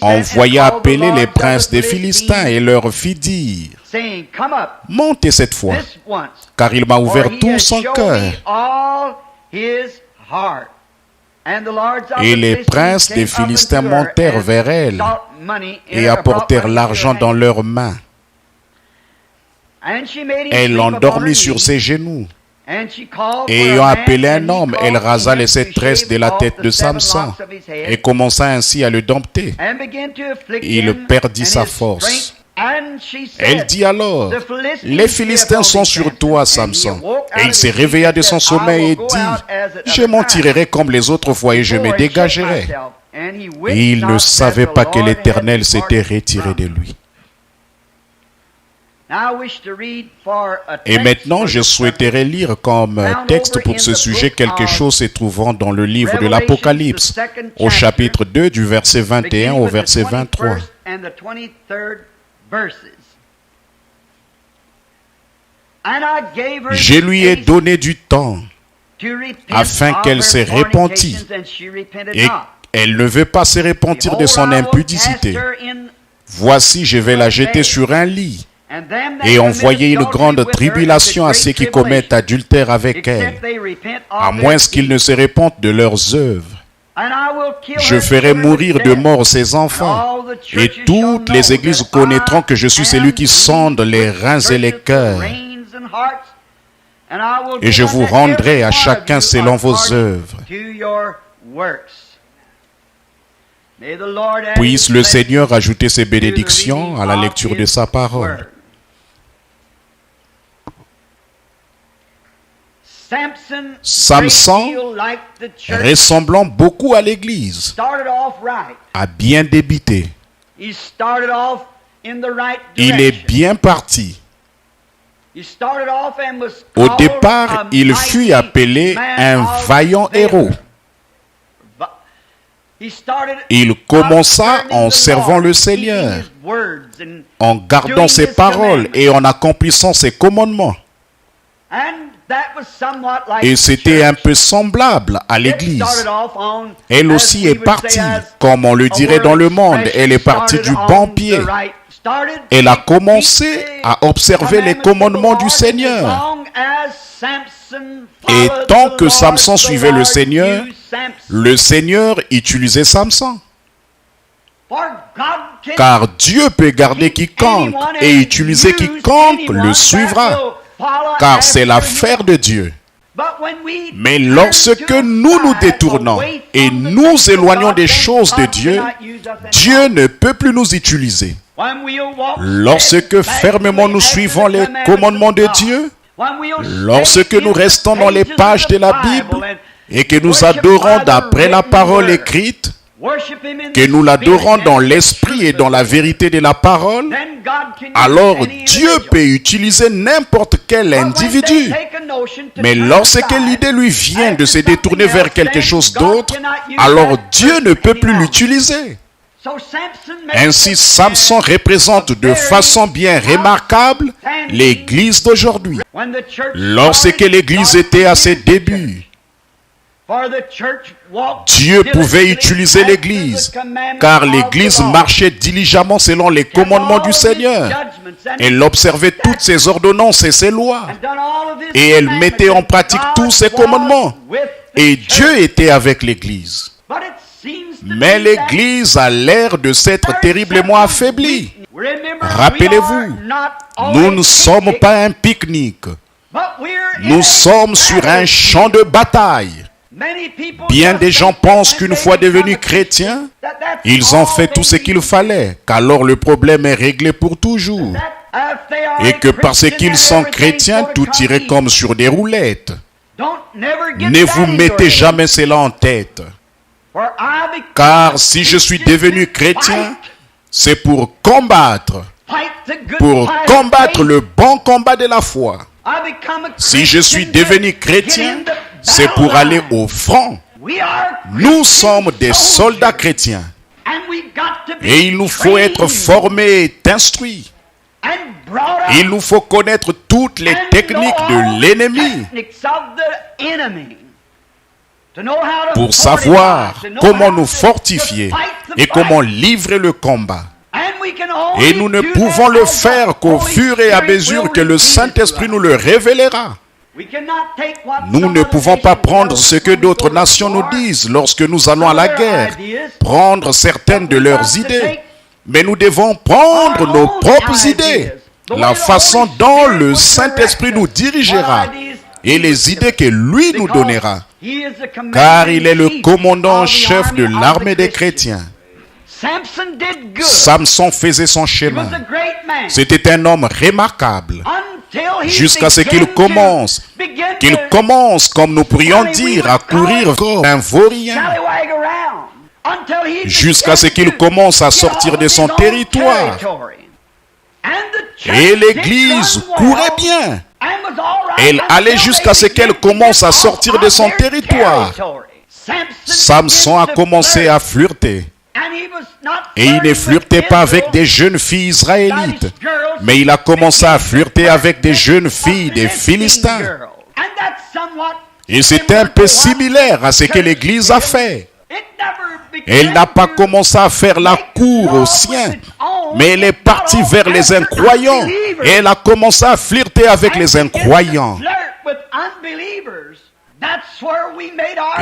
envoya appeler les princes des Philistins et leur fit dire, « Montez cette fois, car il m'a ouvert tout son cœur. » Et les princes des Philistins montèrent vers elle et apportèrent l'argent dans leurs mains. Elle l'endormit sur ses genoux. Et ayant appelé un homme, elle rasa les 7 tresses de la tête de Samson et commença ainsi à le dompter. Il perdit sa force. Elle dit alors, « Les Philistins sont sur toi, Samson. » Et il se réveilla de son sommeil et dit, « Je m'en tirerai comme les autres fois et je me dégagerai. » Et il ne savait pas que l'Éternel s'était retiré de lui. Et maintenant, je souhaiterais lire comme texte pour ce sujet quelque chose se trouvant dans le livre de l'Apocalypse, au chapitre 2, du verset 21 au verset 23. Je lui ai donné du temps afin qu'elle se repentît, et elle ne veut pas se repentir de son impudicité. Voici, je vais la jeter sur un lit et envoyer une grande tribulation à ceux qui commettent adultère avec elle, à moins qu'ils ne se repentent de leurs œuvres. Je ferai mourir de mort ses enfants, et toutes les églises connaîtront que je suis celui qui sonde les reins et les cœurs. Et je vous rendrai à chacun selon vos œuvres. Puisse le Seigneur ajouter ses bénédictions à la lecture de sa parole. Samson, ressemblant beaucoup à l'Église, a bien débuté. Il est bien parti. Au départ, il fut appelé un vaillant héros. Il commença en servant le Seigneur, en gardant ses paroles et en accomplissant ses commandements. Et c'était un peu semblable à l'Église. Elle aussi est partie, comme on le dirait dans le monde, elle est partie du bon pied. Elle a commencé à observer les commandements du Seigneur. Et tant que Samson suivait le Seigneur utilisait Samson. Car Dieu peut garder quiconque et utiliser quiconque le suivra. Car c'est l'affaire de Dieu. Mais lorsque nous nous détournons et nous éloignons des choses de Dieu, Dieu ne peut plus nous utiliser. Lorsque fermement nous suivons les commandements de Dieu, lorsque nous restons dans les pages de la Bible et que nous adorons d'après la parole écrite, que nous l'adorons dans l'esprit et dans la vérité de la parole, alors Dieu peut utiliser n'importe quel individu. Mais lorsque l'idée lui vient de se détourner vers quelque chose d'autre, alors Dieu ne peut plus l'utiliser. Ainsi, Samson représente de façon bien remarquable l'Église d'aujourd'hui. Lorsque l'Église était à ses débuts, Dieu pouvait utiliser l'Église, car l'Église marchait diligemment selon les commandements du Seigneur. Elle observait toutes ses ordonnances et ses lois, et elle mettait en pratique tous ses commandements. Et Dieu était avec l'Église. Mais l'Église a l'air de s'être terriblement affaiblie. Rappelez-vous, nous ne sommes pas un pique-nique. Nous sommes sur un champ de bataille. Bien des gens pensent qu'une fois devenus chrétiens, ils ont fait tout ce qu'il fallait, qu'alors le problème est réglé pour toujours. Et que parce qu'ils sont chrétiens, tout irait comme sur des roulettes. Ne vous mettez jamais cela en tête. Car si je suis devenu chrétien, c'est pour combattre le bon combat de la foi. Si je suis devenu chrétien, c'est pour aller au front. Nous sommes des soldats chrétiens. Et il nous faut être formés et instruits. Il nous faut connaître toutes les techniques de l'ennemi pour savoir comment nous fortifier et comment livrer le combat. Et nous ne pouvons le faire qu'au fur et à mesure que le Saint-Esprit nous le révélera. Nous ne pouvons pas prendre ce que d'autres nations nous disent lorsque nous allons à la guerre, prendre certaines de leurs idées, mais nous devons prendre nos propres idées, la façon dont le Saint-Esprit nous dirigera et les idées que lui nous donnera, car il est le commandant en chef de l'armée des chrétiens. Samson faisait son chemin. C'était un homme remarquable. Jusqu'à ce qu'il commence, comme nous pourrions dire, à courir comme un vaurien. Jusqu'à ce qu'il commence à sortir de son territoire. Et l'Église courait bien. Elle allait jusqu'à ce qu'elle commence à sortir de son territoire. Samson a commencé à flirter. Et il ne flirtait pas avec des jeunes filles israélites, mais il a commencé à flirter avec des jeunes filles des Philistins. Et c'est un peu similaire à ce que l'Église a fait. Elle n'a pas commencé à faire la cour aux siens, mais elle est partie vers les incroyants et elle a commencé à flirter avec les incroyants.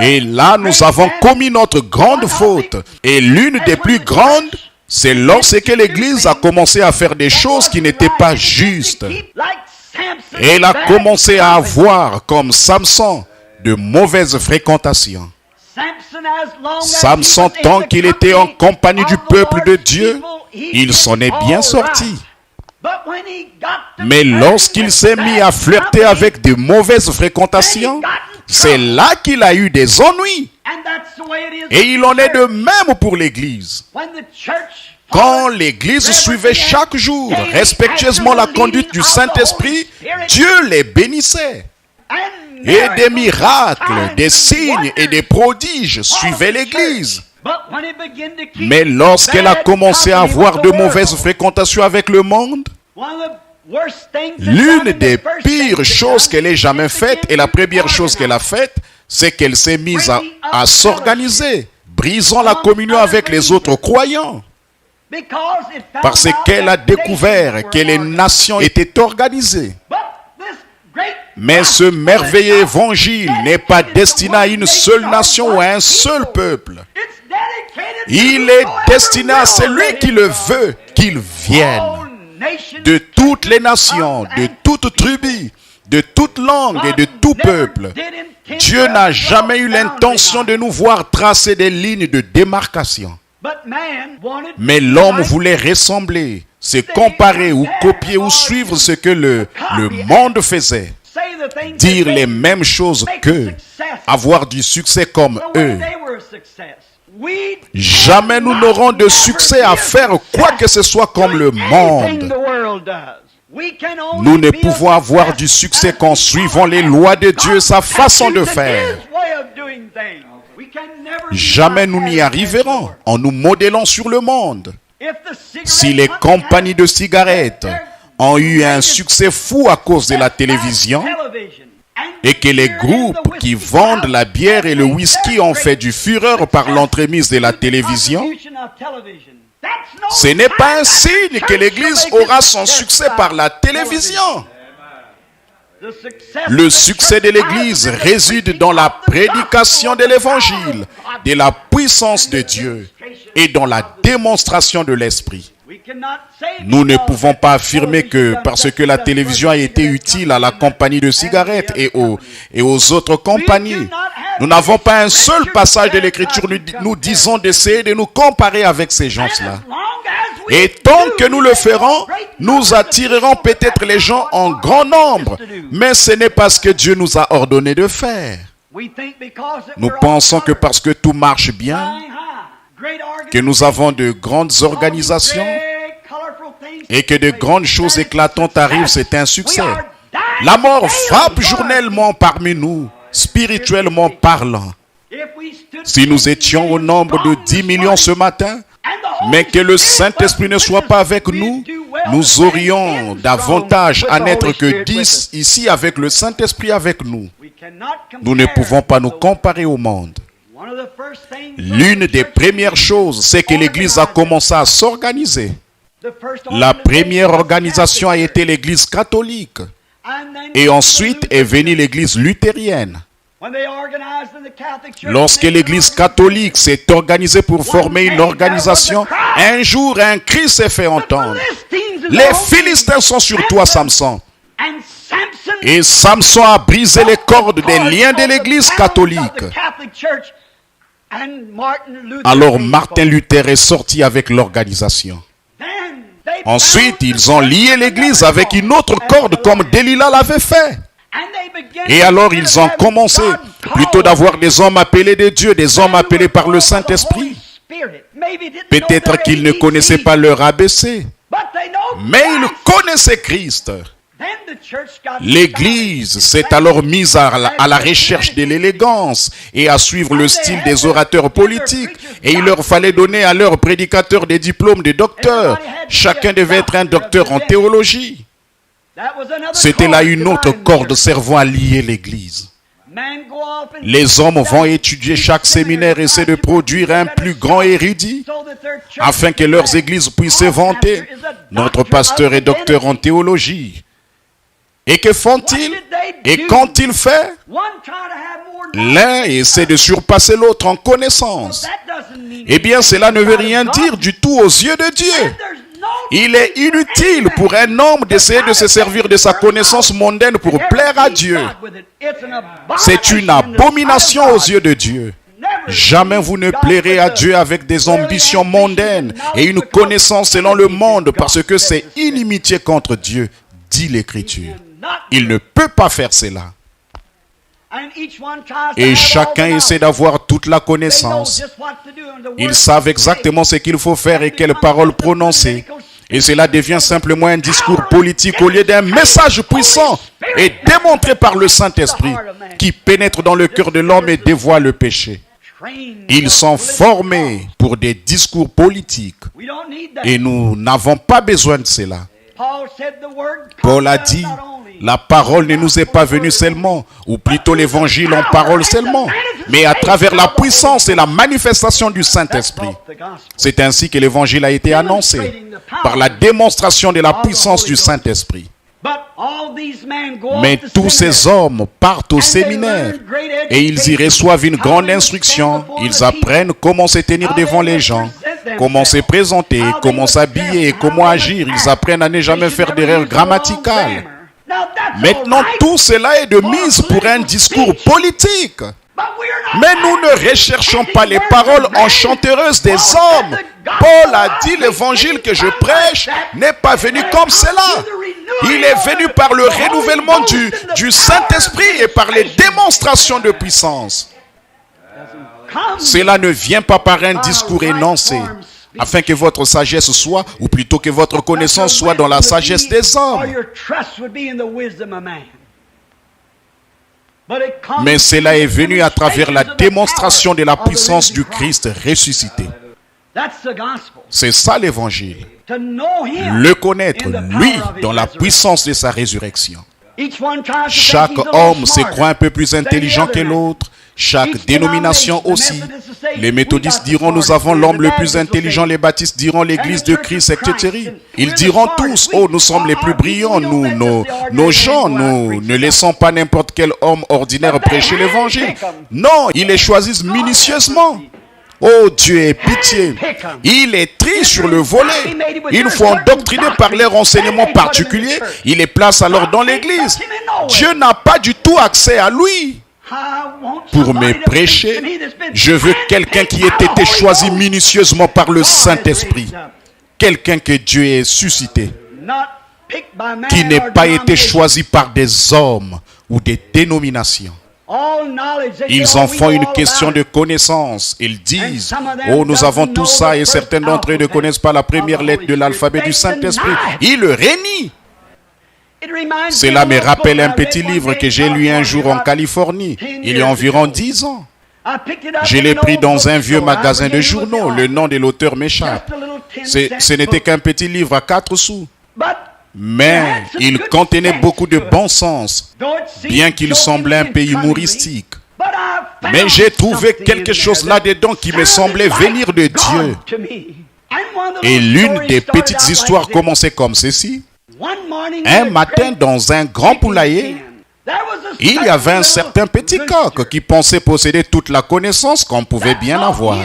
Et là, nous avons commis notre grande faute. Et l'une des plus grandes, c'est lorsque l'Église a commencé à faire des choses qui n'étaient pas justes. Elle a commencé à avoir, comme Samson, de mauvaises fréquentations. Samson, tant qu'il était en compagnie du peuple de Dieu, il s'en est bien sorti. Mais lorsqu'il s'est mis à flirter avec de mauvaises fréquentations, c'est là qu'il a eu des ennuis. Et il en est de même pour l'Église. Quand l'Église suivait chaque jour respectueusement la conduite du Saint-Esprit, Dieu les bénissait. Et des miracles, des signes et des prodiges suivaient l'Église. Mais lorsqu'elle a commencé à avoir de mauvaises fréquentations avec le monde, l'une des pires choses qu'elle ait jamais faites, et la première chose qu'elle a faite, c'est qu'elle s'est mise à s'organiser, brisant la communion avec les autres croyants. Parce qu'elle a découvert que les nations étaient organisées. Mais ce merveilleux évangile n'est pas destiné à une seule nation ou à un seul peuple. Il est destiné à celui qui le veut, qu'il vienne. De toutes les nations, de toutes tribus, de toute langue et de tout peuple. Dieu n'a jamais eu l'intention de nous voir tracer des lignes de démarcation. Mais l'homme voulait ressembler, se comparer ou copier ou suivre ce que le monde faisait. Dire les mêmes choses qu'eux, avoir du succès comme eux. Jamais nous n'aurons de succès à faire quoi que ce soit comme le monde. Nous ne pouvons avoir du succès qu'en suivant les lois de Dieu, sa façon de faire. Jamais nous n'y arriverons en nous modélant sur le monde. Si les compagnies de cigarettes ont eu un succès fou à cause de la télévision et que les groupes qui vendent la bière et le whisky ont fait du fureur par l'entremise de la télévision, ce n'est pas un signe que l'Église aura son succès par la télévision. Le succès de l'Église réside dans la prédication de l'Évangile, de la puissance de Dieu et dans la démonstration de l'Esprit. Nous ne pouvons pas affirmer que parce que la télévision a été utile à la compagnie de cigarettes et aux autres compagnies, nous n'avons pas un seul passage de l'Écriture nous disons d'essayer de nous comparer avec ces gens-là. Et tant que nous le ferons, nous attirerons peut-être les gens en grand nombre, mais ce n'est pas ce que Dieu nous a ordonné de faire. Nous pensons que parce que tout marche bien, que nous avons de grandes organisations et que de grandes choses éclatantes arrivent, c'est un succès. La mort frappe journellement parmi nous, spirituellement parlant. Si nous étions au nombre de 10 millions ce matin, mais que le Saint-Esprit ne soit pas avec nous, nous aurions davantage à n'être que 10 ici avec le Saint-Esprit avec nous. Nous ne pouvons pas nous comparer au monde. L'une des premières choses, c'est que l'Église a commencé à s'organiser. La première organisation a été l'Église catholique. Et ensuite est venue l'Église luthérienne. Lorsque l'Église catholique s'est organisée pour former une organisation, un jour un cri s'est fait entendre. Les Philistins sont sur toi, Samson. Et Samson a brisé les cordes des liens de l'Église catholique. Alors Martin Luther est sorti avec l'organisation. Ensuite, ils ont lié l'Église avec une autre corde comme Delilah l'avait fait. Et alors ils ont commencé plutôt d'avoir des hommes appelés de Dieu, des hommes appelés par le Saint-Esprit. Peut-être qu'ils ne connaissaient pas leur ABC, mais ils connaissaient Christ. L'Église s'est alors mise à la recherche de l'élégance et à suivre le style des orateurs politiques. Et il leur fallait donner à leurs prédicateurs des diplômes de docteurs. Chacun devait être un docteur en théologie. C'était là une autre corde servant à lier l'Église. Les hommes vont étudier chaque séminaire et essayer de produire un plus grand érudit afin que leurs églises puissent se vanter. Notre pasteur est docteur en théologie. Et que font-ils? Et quand il fait, l'un essaie de surpasser l'autre en connaissance. Eh bien, cela ne veut rien dire du tout aux yeux de Dieu. Il est inutile pour un homme d'essayer de se servir de sa connaissance mondaine pour plaire à Dieu. C'est une abomination aux yeux de Dieu. Jamais vous ne plairez à Dieu avec des ambitions mondaines et une connaissance selon le monde, parce que c'est inimitié contre Dieu, dit l'Écriture. Il ne peut pas faire cela. Et chacun essaie d'avoir toute la connaissance. Ils savent exactement ce qu'il faut faire et quelles paroles prononcer. Et cela devient simplement un discours politique au lieu d'un message puissant et démontré par le Saint-Esprit qui pénètre dans le cœur de l'homme et dévoile le péché. Ils sont formés pour des discours politiques et nous n'avons pas besoin de cela. Paul a dit, la parole ne nous est pas venue seulement, ou plutôt l'évangile en parole seulement, mais à travers la puissance et la manifestation du Saint-Esprit. C'est ainsi que l'évangile a été annoncé, par la démonstration de la puissance du Saint-Esprit. Mais tous ces hommes partent au séminaire et ils y reçoivent une grande instruction. Ils apprennent comment se tenir devant les gens, comment se présenter, comment s'habiller et comment agir. Ils apprennent à ne jamais faire d'erreurs grammaticales. Maintenant, tout cela est de mise pour un discours politique. Mais nous ne recherchons pas les paroles enchantereuses des hommes. Paul a dit, l'évangile que je prêche n'est pas venu comme cela. Il est venu par le renouvellement du Saint-Esprit et par les démonstrations de puissance. Cela ne vient pas par un discours énoncé, afin que votre sagesse soit, ou plutôt que votre connaissance soit dans la sagesse des hommes. Mais cela est venu à travers la démonstration de la puissance du Christ ressuscité. C'est ça l'évangile. Le connaître, lui, dans la puissance de sa résurrection. Chaque homme se croit un peu plus intelligent que l'autre. Chaque dénomination aussi. Les méthodistes diront nous avons l'homme le plus intelligent, les baptistes diront l'église de Christ, etc. Ils diront tous, oh nous sommes les plus brillants, nos gens, nous ne laissons pas n'importe quel homme ordinaire prêcher l'évangile. Non, ils les choisissent minutieusement. Oh Dieu ait pitié. Il est triste sur le volet. Une fois endoctrinés par leurs enseignements particuliers, il les place alors dans l'église. Dieu n'a pas du tout accès à lui. Pour me prêcher, je veux quelqu'un qui ait été choisi minutieusement par le Saint-Esprit. Quelqu'un que Dieu ait suscité. Qui n'ait pas été choisi par des hommes ou des dénominations. Ils en font une question de connaissance. Ils disent, oh nous avons tout ça et certains d'entre eux ne connaissent pas la première lettre de l'alphabet du Saint-Esprit. Ils le renient. Cela me rappelle un petit livre que j'ai lu un jour en Californie, il y a environ 10 ans. Je l'ai pris dans un vieux magasin de journaux. Le nom de l'auteur m'échappe. Ce n'était qu'un petit livre à 4 sous. Mais il contenait beaucoup de bon sens, bien qu'il semblait un peu humoristique. Mais j'ai trouvé quelque chose là-dedans qui me semblait venir de Dieu. Et l'une des petites histoires commençait comme ceci. Un matin, dans un grand poulailler, il y avait un certain petit coq qui pensait posséder toute la connaissance qu'on pouvait bien avoir.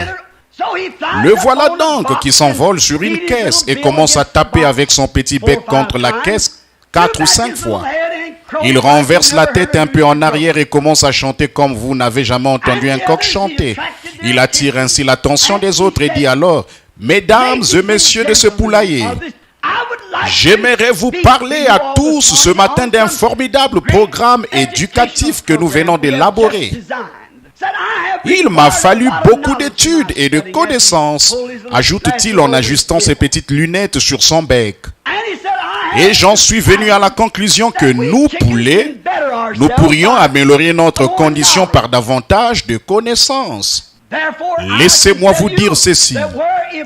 Le voilà donc qui s'envole sur une caisse et commence à taper avec son petit bec contre la caisse 4 ou 5 fois. Il renverse la tête un peu en arrière et commence à chanter comme vous n'avez jamais entendu un coq chanter. Il attire ainsi l'attention des autres et dit alors, « Mesdames et messieurs de ce poulailler, j'aimerais vous parler à tous ce matin d'un formidable programme éducatif que nous venons d'élaborer. Il m'a fallu beaucoup d'études et de connaissances, ajoute-t-il en ajustant ses petites lunettes sur son bec. Et j'en suis venu à la conclusion que nous, poulets, nous pourrions améliorer notre condition par davantage de connaissances. Laissez-moi vous dire ceci.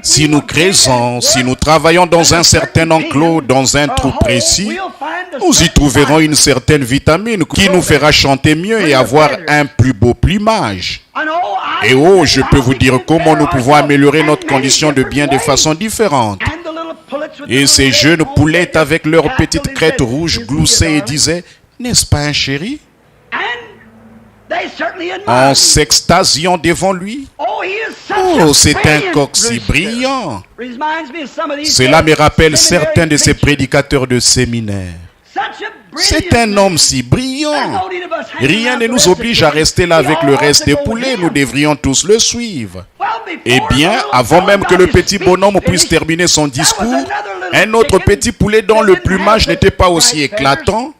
Si nous créons, si nous travaillons dans un certain enclos, dans un trou précis, nous y trouverons une certaine vitamine qui nous fera chanter mieux et avoir un plus beau plumage. Et oh, je peux vous dire comment nous pouvons améliorer notre condition de bien de façon différente. Et ces jeunes poulettes avec leurs petites crêtes rouges gloussaient et disaient, n'est-ce pas un chéri? En s'extasiant devant lui. Oh, c'est un coq si brillant. Cela me rappelle certains de ces prédicateurs de séminaire. C'est un homme si brillant. Rien ne nous oblige à rester là avec le reste des poulets. Nous devrions tous le suivre. Eh bien, avant même que le petit bonhomme puisse terminer son discours, un autre petit poulet dont le plumage n'était pas aussi éclatant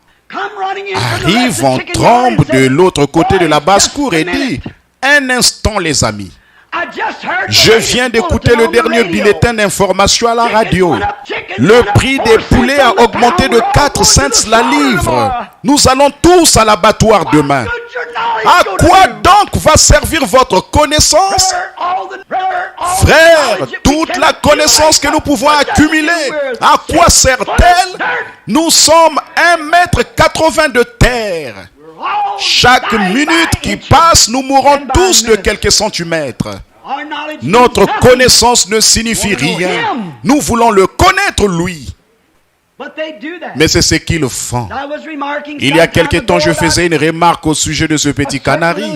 arrive en trombe de l'autre côté de la basse-cour et dit « Un instant, les amis. Je viens d'écouter le dernier bulletin d'information à la radio. Le prix des poulets a augmenté de 4 cents la livre. Nous allons tous à l'abattoir demain. À quoi donc va servir votre connaissance? Frère, toute la connaissance que nous pouvons accumuler, à quoi sert-elle? Nous sommes 1,80 m de terre. Chaque minute qui passe, nous mourrons tous de quelques centimètres. Notre connaissance ne signifie rien. Nous voulons le connaître, lui. Mais c'est ce qu'ils font. Il y a quelque temps, je faisais une remarque au sujet de ce petit canari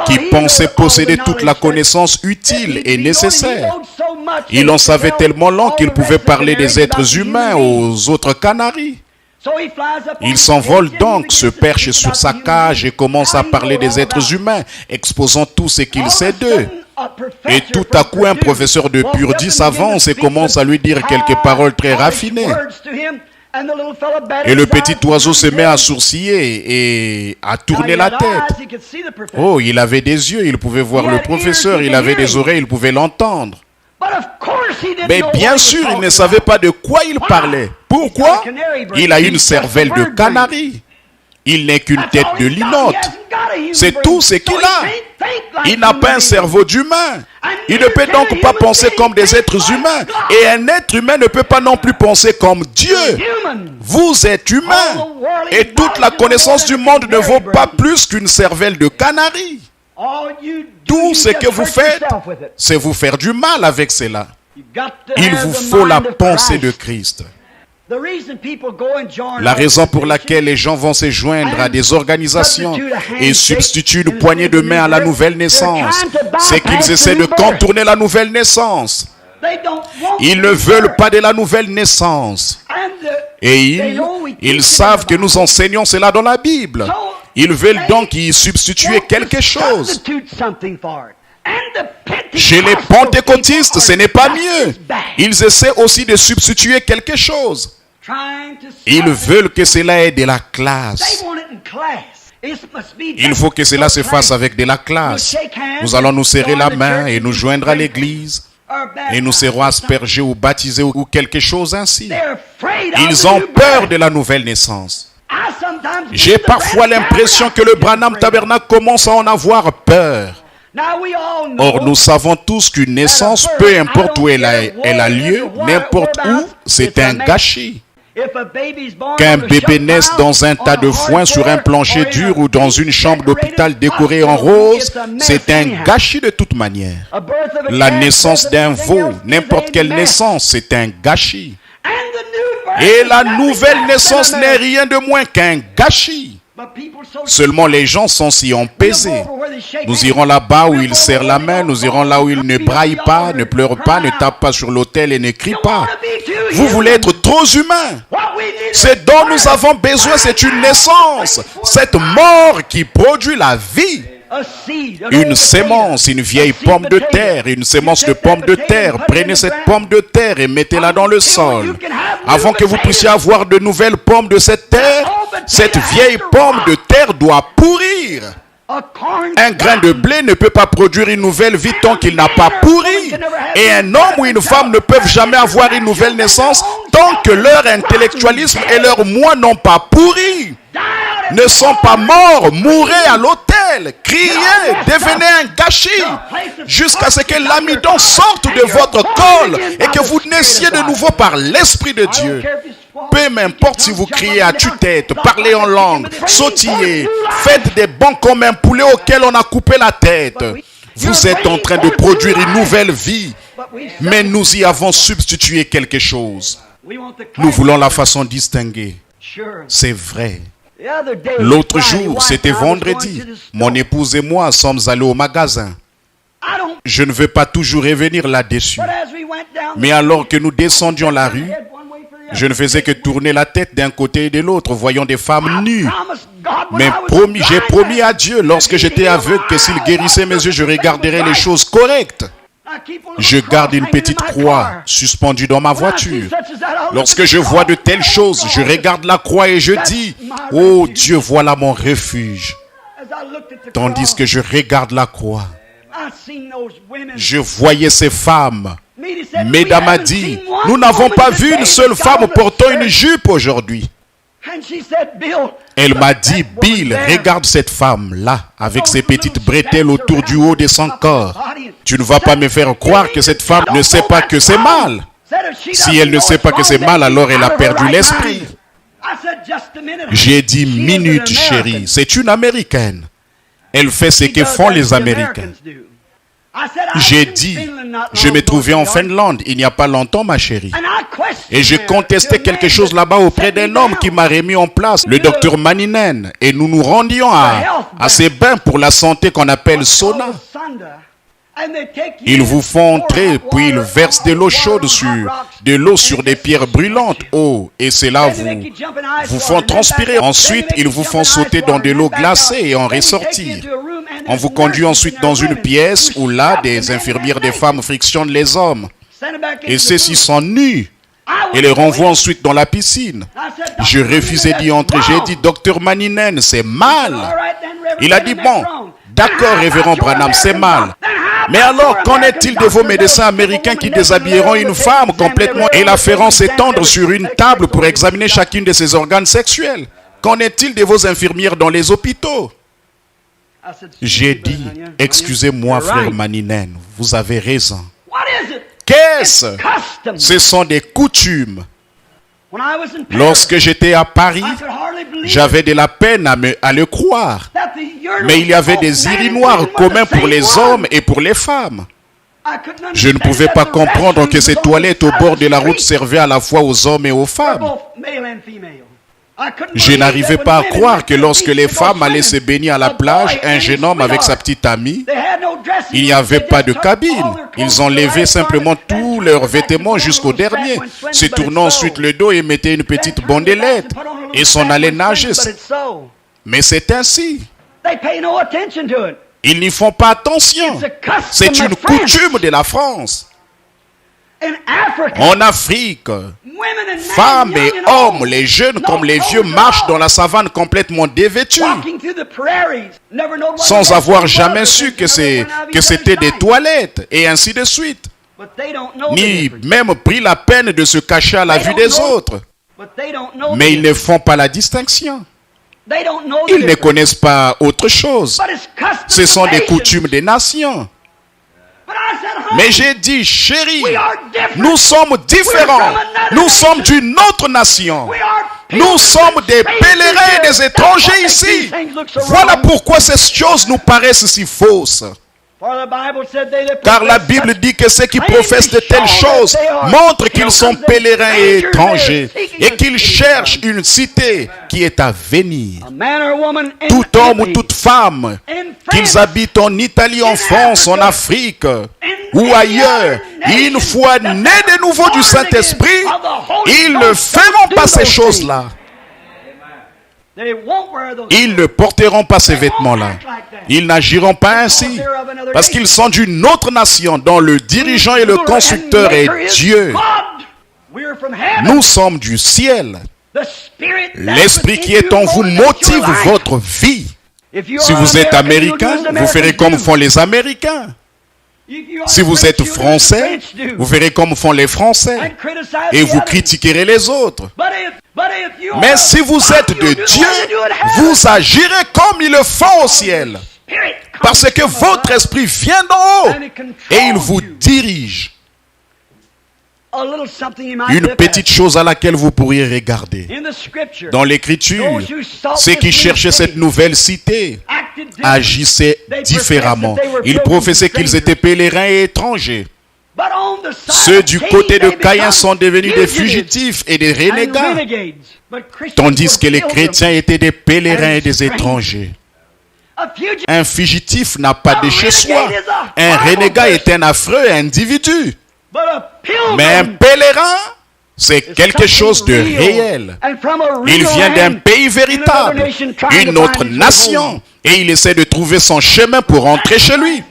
qui pensait posséder toute la connaissance utile et nécessaire. Il en savait tellement long qu'il pouvait parler des êtres humains aux autres canaris. Il s'envole donc, se perche sur sa cage et commence à parler des êtres humains, exposant tout ce qu'il sait d'eux. Et tout à coup, un professeur de pur-dit s'avance et commence à lui dire quelques paroles très raffinées. Et le petit oiseau se met à sourciller et à tourner la tête. Oh, il avait des yeux, il pouvait voir le professeur, il avait des oreilles, il pouvait l'entendre. Mais bien sûr, il ne savait pas de quoi il parlait. Pourquoi? Il a une cervelle de canari. Il n'est qu'une tête de linotte. C'est tout ce qu'il a. Il n'a pas un cerveau d'humain. Il ne peut donc pas penser comme des êtres humains. Et un être humain ne peut pas non plus penser comme Dieu. Vous êtes humain. Et toute la connaissance du monde ne vaut pas plus qu'une cervelle de canari. Tout ce que vous faites, c'est vous faire du mal avec cela. Il vous faut la pensée de Christ. La raison pour laquelle les gens vont se joindre à des organisations et substituent une poignée de main à la nouvelle naissance, c'est qu'ils essaient de contourner la nouvelle naissance. Ils ne veulent pas de la nouvelle naissance. Et ils savent que nous enseignons cela dans la Bible. Ils veulent donc y substituer quelque chose. Chez les pentecôtistes, ce n'est pas mieux. Ils essaient aussi de substituer quelque chose. Ils veulent que cela ait de la classe. Il faut que cela se fasse avec de la classe. Nous allons nous serrer la main et nous joindre à l'église. Et nous serons aspergés ou baptisés ou quelque chose ainsi. Ils ont peur de la nouvelle naissance. J'ai parfois l'impression que le Branham Tabernacle commence à en avoir peur. Or, nous savons tous qu'une naissance, peu importe où elle a lieu, n'importe où, c'est un gâchis. Qu'un bébé naisse dans un tas de foin sur un plancher dur ou dans une chambre d'hôpital décorée en rose, c'est un gâchis de toute manière. La naissance d'un veau, n'importe quelle naissance, c'est un gâchis. Et la nouvelle naissance n'est rien de moins qu'un gâchis. Seulement les gens sont si empesés. Nous irons là-bas où ils serrent la main, nous irons là où ils ne braillent pas, ne pleurent pas, ne tapent pas sur l'autel et ne crient pas. Vous voulez être trop humains. Ce dont nous avons besoin, c'est une naissance. Cette mort qui produit la vie. Une sémence, une vieille pomme de terre, une sémence de pomme de terre. Prenez cette pomme de terre et mettez-la dans le sol. Avant que vous puissiez avoir de nouvelles pommes de cette terre, cette vieille pomme de terre doit pourrir. Un grain de blé ne peut pas produire une nouvelle vie tant qu'il n'a pas pourri. Et un homme ou une femme ne peuvent jamais avoir une nouvelle naissance tant que leur intellectualisme et leur moi n'ont pas pourri. Ne sont pas morts, mourrez à l'autel, criez, devenez un gâchis, jusqu'à ce que l'amidon sorte de votre col et que vous naissiez de nouveau par l'Esprit de Dieu. Peu m'importe si vous criez à tue-tête, parlez en langue, sautillez, faites des bonds comme un poulet auquel on a coupé la tête. Vous êtes en train de produire une nouvelle vie, mais nous y avons substitué quelque chose. Nous voulons la façon distinguée. C'est vrai. L'autre jour, c'était vendredi, mon épouse et moi sommes allés au magasin. Je ne veux pas toujours revenir là-dessus. Mais alors que nous descendions la rue, Je ne faisais que tourner la tête d'un côté et de l'autre, voyant des femmes nues. Mais j'ai promis à Dieu, lorsque j'étais aveugle, que s'il guérissait mes yeux, je regarderais les choses correctes. Je garde une petite croix suspendue dans ma voiture. Lorsque je vois de telles choses, je regarde la croix et je dis, « Oh Dieu, voilà mon refuge. » Tandis que je regarde la croix, je voyais ces femmes. Mesdames a dit, « Nous n'avons pas vu une seule femme portant une jupe aujourd'hui. » Elle m'a dit, « Bill, regarde cette femme-là, avec ses petites bretelles autour du haut de son corps. Tu ne vas pas me faire croire que cette femme ne sait pas que c'est mal. Si elle ne sait pas que c'est mal, alors elle a perdu l'esprit. » J'ai dit, « Minute, chérie, c'est une Américaine. Elle fait ce que font les Américains. » J'ai dit, je me trouvais en Finlande il n'y a pas longtemps, ma chérie. Et je contestais quelque chose là-bas auprès d'un homme qui m'a remis en place, le docteur Manninen. Et nous nous rendions à ces bains pour la santé qu'on appelle sauna. Ils vous font entrer, puis ils versent de l'eau chaude sur des pierres brûlantes. Oh, et c'est là vous font transpirer. Ensuite, ils vous font sauter dans de l'eau glacée et en ressortir. On vous conduit ensuite dans une pièce où là, des infirmières des femmes frictionnent les hommes. Et ceux-ci sont nus. Et les renvoient ensuite dans la piscine. Je refusais d'y entrer. J'ai dit, docteur Manninen, c'est mal. Il a dit, bon, d'accord, révérend Branham, c'est mal. Mais alors, qu'en est-il de vos médecins américains qui déshabilleront une femme complètement et la feront s'étendre sur une table pour examiner chacune de ses organes sexuels? Qu'en est-il de vos infirmières dans les hôpitaux? J'ai dit, excusez-moi, frère Manninen, vous avez raison. Qu'est-ce? Ce sont des coutumes. Lorsque j'étais à Paris, j'avais de la peine à le croire. Mais il y avait des urinoirs communs pour les hommes et pour les femmes. Je ne pouvais pas comprendre que ces toilettes au bord de la route servaient à la fois aux hommes et aux femmes. Je n'arrivais pas à croire que lorsque les femmes allaient se baigner à la plage, un jeune homme avec sa petite amie, il n'y avait pas de cabine. Ils enlevaient simplement tous leurs vêtements jusqu'au dernier, se tournant ensuite le dos et mettaient une petite bandelette et s'en allaient nager. Mais c'est ainsi. Ils n'y font pas attention. C'est une coutume de la France. En Afrique, femmes et hommes, les jeunes comme les vieux, marchent dans la savane complètement dévêtus, sans avoir jamais su que c'était des toilettes, et ainsi de suite, ni même pris la peine de se cacher à la vue des autres. Mais ils ne font pas la distinction. Ils ne connaissent pas autre chose. Ce sont des coutumes des nations. Mais j'ai dit, chérie, nous sommes différents. Nous sommes d'une autre nation. Nous sommes des pèlerins et des étrangers ici. Voilà pourquoi ces choses nous paraissent si fausses. Car la Bible dit que ceux qui professent de telles choses montrent qu'ils sont pèlerins et étrangers et qu'ils cherchent une cité qui est à venir. Tout homme ou toute femme, qu'ils habitent en Italie, en France, en Afrique ou ailleurs, une fois nés de nouveau du Saint-Esprit, ils ne feront pas ces choses-là. Ils ne porteront pas ces vêtements-là. Ils n'agiront pas ainsi. Parce qu'ils sont d'une autre nation dont le dirigeant et le constructeur est Dieu. Nous sommes du ciel. L'esprit qui est en vous motive votre vie. Si vous êtes américain, vous ferez comme font les Américains. Si vous êtes français, vous verrez comme font les Français. Et vous critiquerez les autres. Mais si vous êtes de Dieu, vous agirez comme ils le font au ciel. Parce que votre esprit vient d'en haut et il vous dirige. Une petite chose à laquelle vous pourriez regarder. Dans l'Écriture, ceux qui cherchaient cette nouvelle cité agissaient différemment. Ils professaient qu'ils étaient pèlerins et étrangers. Ceux du côté de Caïn sont devenus des fugitifs et des renégats, tandis que les chrétiens étaient des pèlerins et des étrangers. Un fugitif n'a pas de chez soi. Un renégat est un affreux individu. Mais un pèlerin, C'est quelque chose de réel. Il vient d'un pays véritable, une autre nation, et il essaie de trouver son chemin pour rentrer chez lui.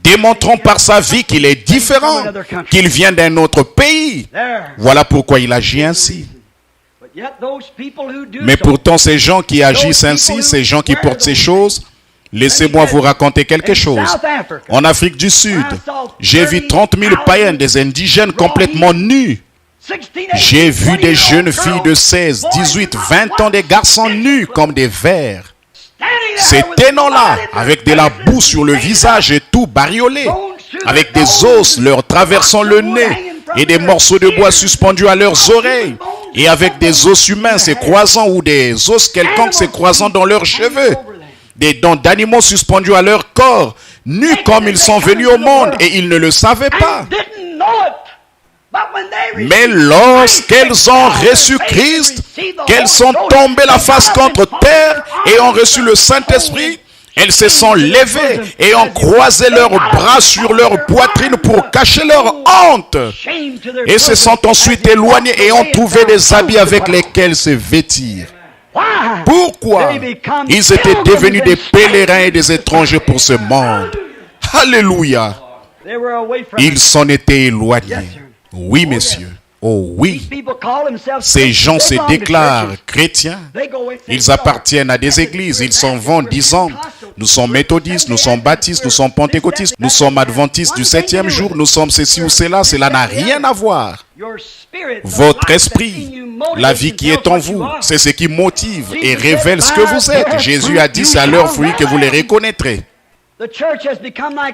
Démontrons par sa vie qu'il est différent, qu'il vient d'un autre pays. Voilà pourquoi il agit ainsi. Mais pourtant, ces gens qui agissent ainsi, ces gens qui portent ces choses, laissez-moi vous raconter quelque chose. En Afrique du Sud, j'ai vu 30 000 païens, des indigènes complètement nus. J'ai vu des jeunes filles de 16, 18, 20 ans, des garçons nus comme des vers. Ces ténors-là, avec de la boue sur le visage et tout bariolé, avec des os leur traversant le nez et des morceaux de bois suspendus à leurs oreilles, et avec des os humains se croisant ou des os quelconques se croisant dans leurs cheveux, des dents d'animaux suspendus à leur corps, nus comme ils sont venus au monde et ils ne le savaient pas. Mais lorsqu'elles ont reçu Christ, qu'elles sont tombées la face contre terre et ont reçu le Saint-Esprit, elles se sont levées et ont croisé leurs bras sur leur poitrine pour cacher leur honte. Et se sont ensuite éloignées et ont trouvé des habits avec lesquels se vêtir. Pourquoi? Ils étaient devenus des pèlerins et des étrangers pour ce monde. Alléluia. Ils s'en étaient éloignés. Oui, messieurs. Oh oui. Ces gens se déclarent chrétiens. Ils appartiennent à des églises. Ils s'en vont disant, nous sommes méthodistes, nous sommes baptistes, nous sommes pentecôtistes, nous sommes adventistes du 7e jour, nous sommes ceci ou cela. Cela n'a rien à voir. Votre esprit, la vie qui est en vous, c'est ce qui motive et révèle ce que vous êtes. Jésus a dit, c'est à leurs fruits que vous les reconnaîtrez.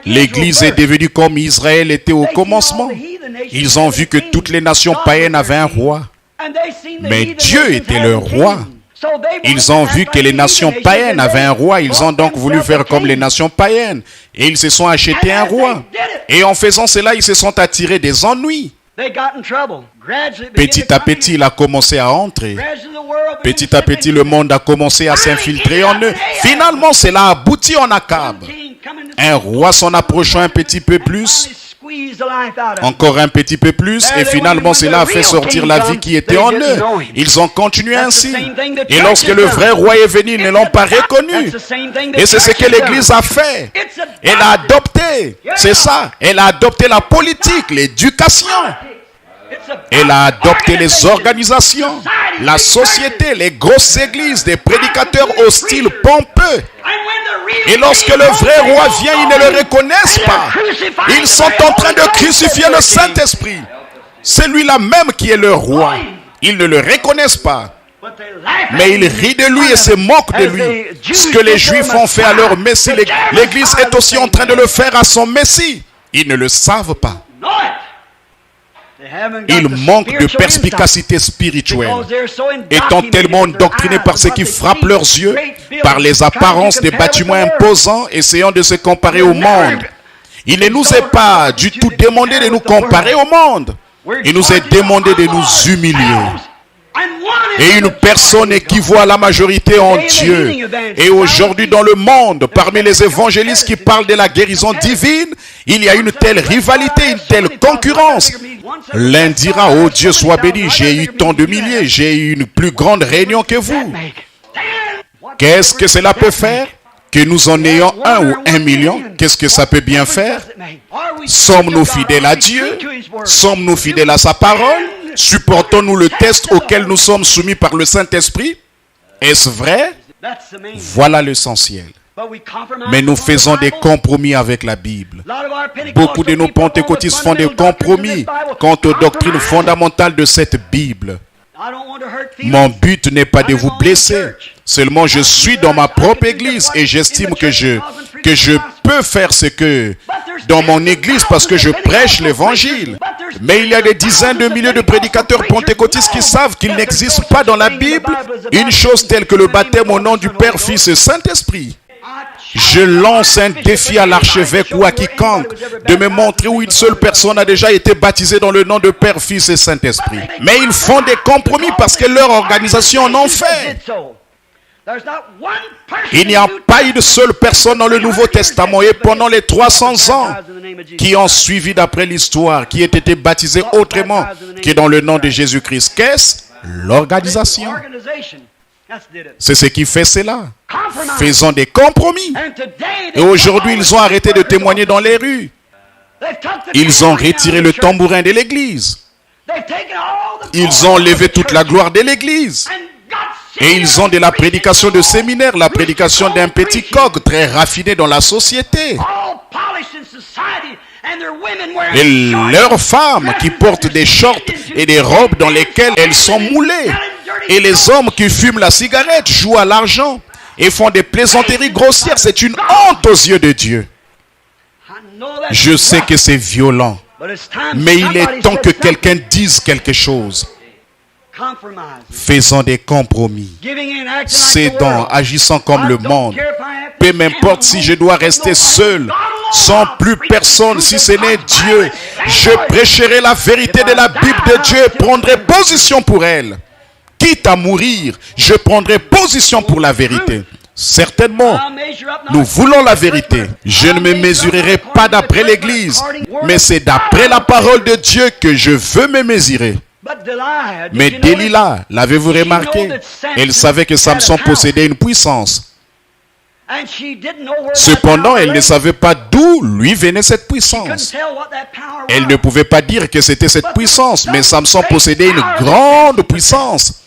L'Église est devenue comme Israël était au commencement. Ils ont vu que toutes les nations païennes avaient un roi. Mais Dieu était leur roi. Ils ont vu que les nations païennes avaient un roi. Ils ont donc voulu faire comme les nations païennes. Et ils se sont achetés un roi. Et en faisant cela, ils se sont attirés des ennuis. Petit à petit, il a commencé à entrer. Petit à petit, le monde a commencé à s'infiltrer en eux. Finalement, cela aboutit en Akab. Un roi s'en approchant un petit peu plus, encore un petit peu plus, et finalement cela a fait sortir la vie qui était en eux. Ils ont continué ainsi. Et lorsque le vrai roi est venu, ils ne l'ont pas reconnu. Et c'est ce que l'Église a fait. Elle a adopté, c'est ça, elle a adopté la politique, l'éducation. Elle a adopté les organisations, la société, les grosses églises, des prédicateurs hostiles, pompeux. Et lorsque le vrai roi vient, ils ne le reconnaissent pas. Ils sont en train de crucifier le Saint-Esprit. C'est lui-là même qui est le roi. Ils ne le reconnaissent pas. Mais ils rient de lui et se moquent de lui. Ce que les Juifs ont fait à leur Messie, l'Église est aussi en train de le faire à son Messie. Ils ne le savent pas. Ils manquent de perspicacité spirituelle, étant tellement endoctrinés par ce qui frappe leurs yeux, par les apparences des bâtiments imposants, essayant de se comparer au monde. Il ne nous est pas du tout demandé de nous comparer au monde. Il nous est demandé de nous humilier. Et une personne équivaut à la majorité en Dieu. Et aujourd'hui dans le monde, parmi les évangélistes qui parlent de la guérison divine, il y a une telle rivalité, une telle concurrence. L'un dira, oh Dieu soit béni, j'ai eu tant de milliers, j'ai eu une plus grande réunion que vous. Qu'est-ce que cela peut faire? Que nous en ayons 1 ou 1 million, qu'est-ce que ça peut bien faire? Sommes-nous fidèles à Dieu? Sommes-nous fidèles à sa parole? Supportons-nous le test auquel nous sommes soumis par le Saint-Esprit? Est-ce vrai? Voilà l'essentiel. Mais nous faisons des compromis avec la Bible. Beaucoup de nos pentecôtistes font des compromis quant aux doctrines fondamentales de cette Bible. Mon but n'est pas de vous blesser. Seulement, je suis dans ma propre église et j'estime que je peux faire ce que dans mon église parce que je prêche l'évangile. Mais il y a des dizaines de milliers de prédicateurs pentecôtistes qui savent qu'il n'existe pas dans la Bible une chose telle que le baptême au nom du Père, Fils et Saint-Esprit. Je lance un défi à l'archevêque ou à quiconque de me montrer où une seule personne a déjà été baptisée dans le nom de Père, Fils et Saint-Esprit. Mais ils font des compromis parce que leur organisation en ont fait. Il n'y a pas une seule personne dans le Nouveau Testament et pendant les 300 ans qui ont suivi d'après l'histoire, qui ait été baptisé autrement que dans le nom de Jésus-Christ. Qu'est-ce? L'organisation. C'est ce qui fait cela. Faisons des compromis. Et aujourd'hui, ils ont arrêté de témoigner dans les rues. Ils ont retiré le tambourin de l'église. Ils ont enlevé toute la gloire de l'église. Et ils ont de la prédication de séminaire, la prédication d'un petit coq très raffiné dans la société. Et leurs femmes qui portent des shorts et des robes dans lesquelles elles sont moulées. Et les hommes qui fument la cigarette jouent à l'argent et font des plaisanteries grossières. C'est une honte aux yeux de Dieu. Je sais que c'est violent, mais il est temps que quelqu'un dise quelque chose. Faisons des compromis, cédant, agissant comme le monde. Peu m'importe si je dois rester seul, sans plus personne, si ce n'est Dieu. Je prêcherai la vérité de la Bible de Dieu et prendrai position pour elle. Quitte à mourir, je prendrai position pour la vérité. Certainement, nous voulons la vérité. Je ne me mesurerai pas d'après l'Église, mais c'est d'après la parole de Dieu que je veux me mesurer. Mais Delilah, l'avez-vous remarqué? Elle savait que Samson possédait une puissance. Cependant, elle ne savait pas d'où lui venait cette puissance. Elle ne pouvait pas dire que c'était cette puissance, mais Samson possédait une grande puissance.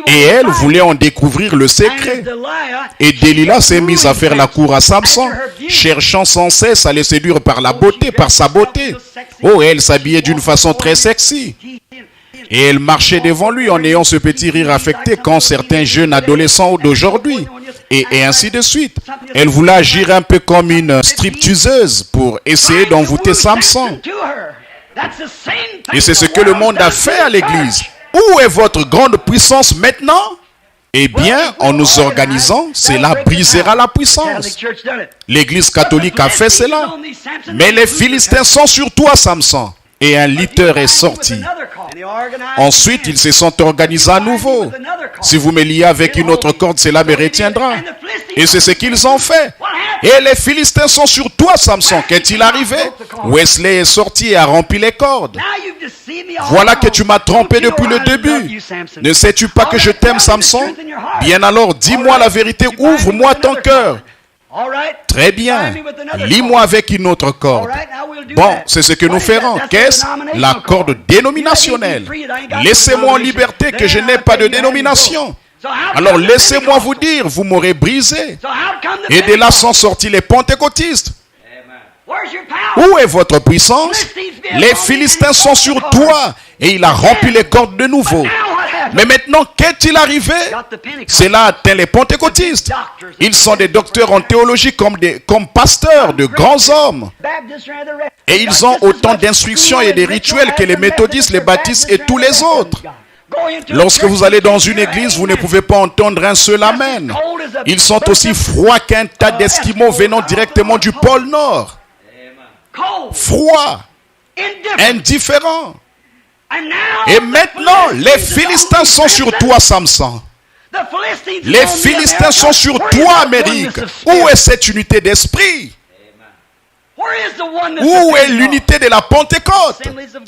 Et elle voulait en découvrir le secret. Et Delilah s'est mise à faire la cour à Samson, cherchant sans cesse à le séduire par la beauté, par sa beauté. Oh, elle s'habillait d'une façon très sexy. Et elle marchait devant lui en ayant ce petit rire affecté qu'ont certains jeunes adolescents d'aujourd'hui. Et ainsi de suite. Elle voulait agir un peu comme une stripteaseuse pour essayer d'envoûter Samson. Et c'est ce que le monde a fait à l'église. Où est votre grande puissance maintenant? Eh bien, en nous organisant, cela brisera la puissance. L'église catholique a fait cela. Mais les Philistins sont sur toi, Samson. Et un lutteur est sorti. Ensuite, ils se sont organisés à nouveau. Si vous me liez avec une autre corde, cela me retiendra. Et c'est ce qu'ils ont fait. Et les Philistins sont sur toi, Samson. Qu'est-il arrivé? Wesley est sorti et a rempli les cordes. Voilà que tu m'as trompé depuis le début. Ne sais-tu pas que je t'aime, Samson? Bien alors, dis-moi la vérité, ouvre-moi ton cœur. Très bien. Lis-moi avec une autre corde. Bon, c'est ce que nous ferons. Qu'est-ce? La corde dénominationnelle. Laissez-moi en liberté que je n'ai pas de dénomination. Alors laissez-moi vous dire, vous m'aurez brisé. Et de là sont sortis les pentecôtistes. Où est votre puissance? Les Philistins sont sur toi. Et il a rempli les cordes de nouveau. Mais maintenant, qu'est-il arrivé? Cela atteint les pentecôtistes. Ils sont des docteurs en théologie comme pasteurs, de grands hommes. Et ils ont autant d'instructions et de rituels que les méthodistes, les baptistes et tous les autres. Lorsque vous allez dans une église, vous ne pouvez pas entendre un seul amen. Ils sont aussi froids qu'un tas d'Esquimaux venant directement du pôle Nord. Froid, indifférent. Et maintenant, les Philistins sont sur toi, Samson. Les Philistins sont sur toi, Amérique. Où est cette unité d'esprit? Où est l'unité de la Pentecôte?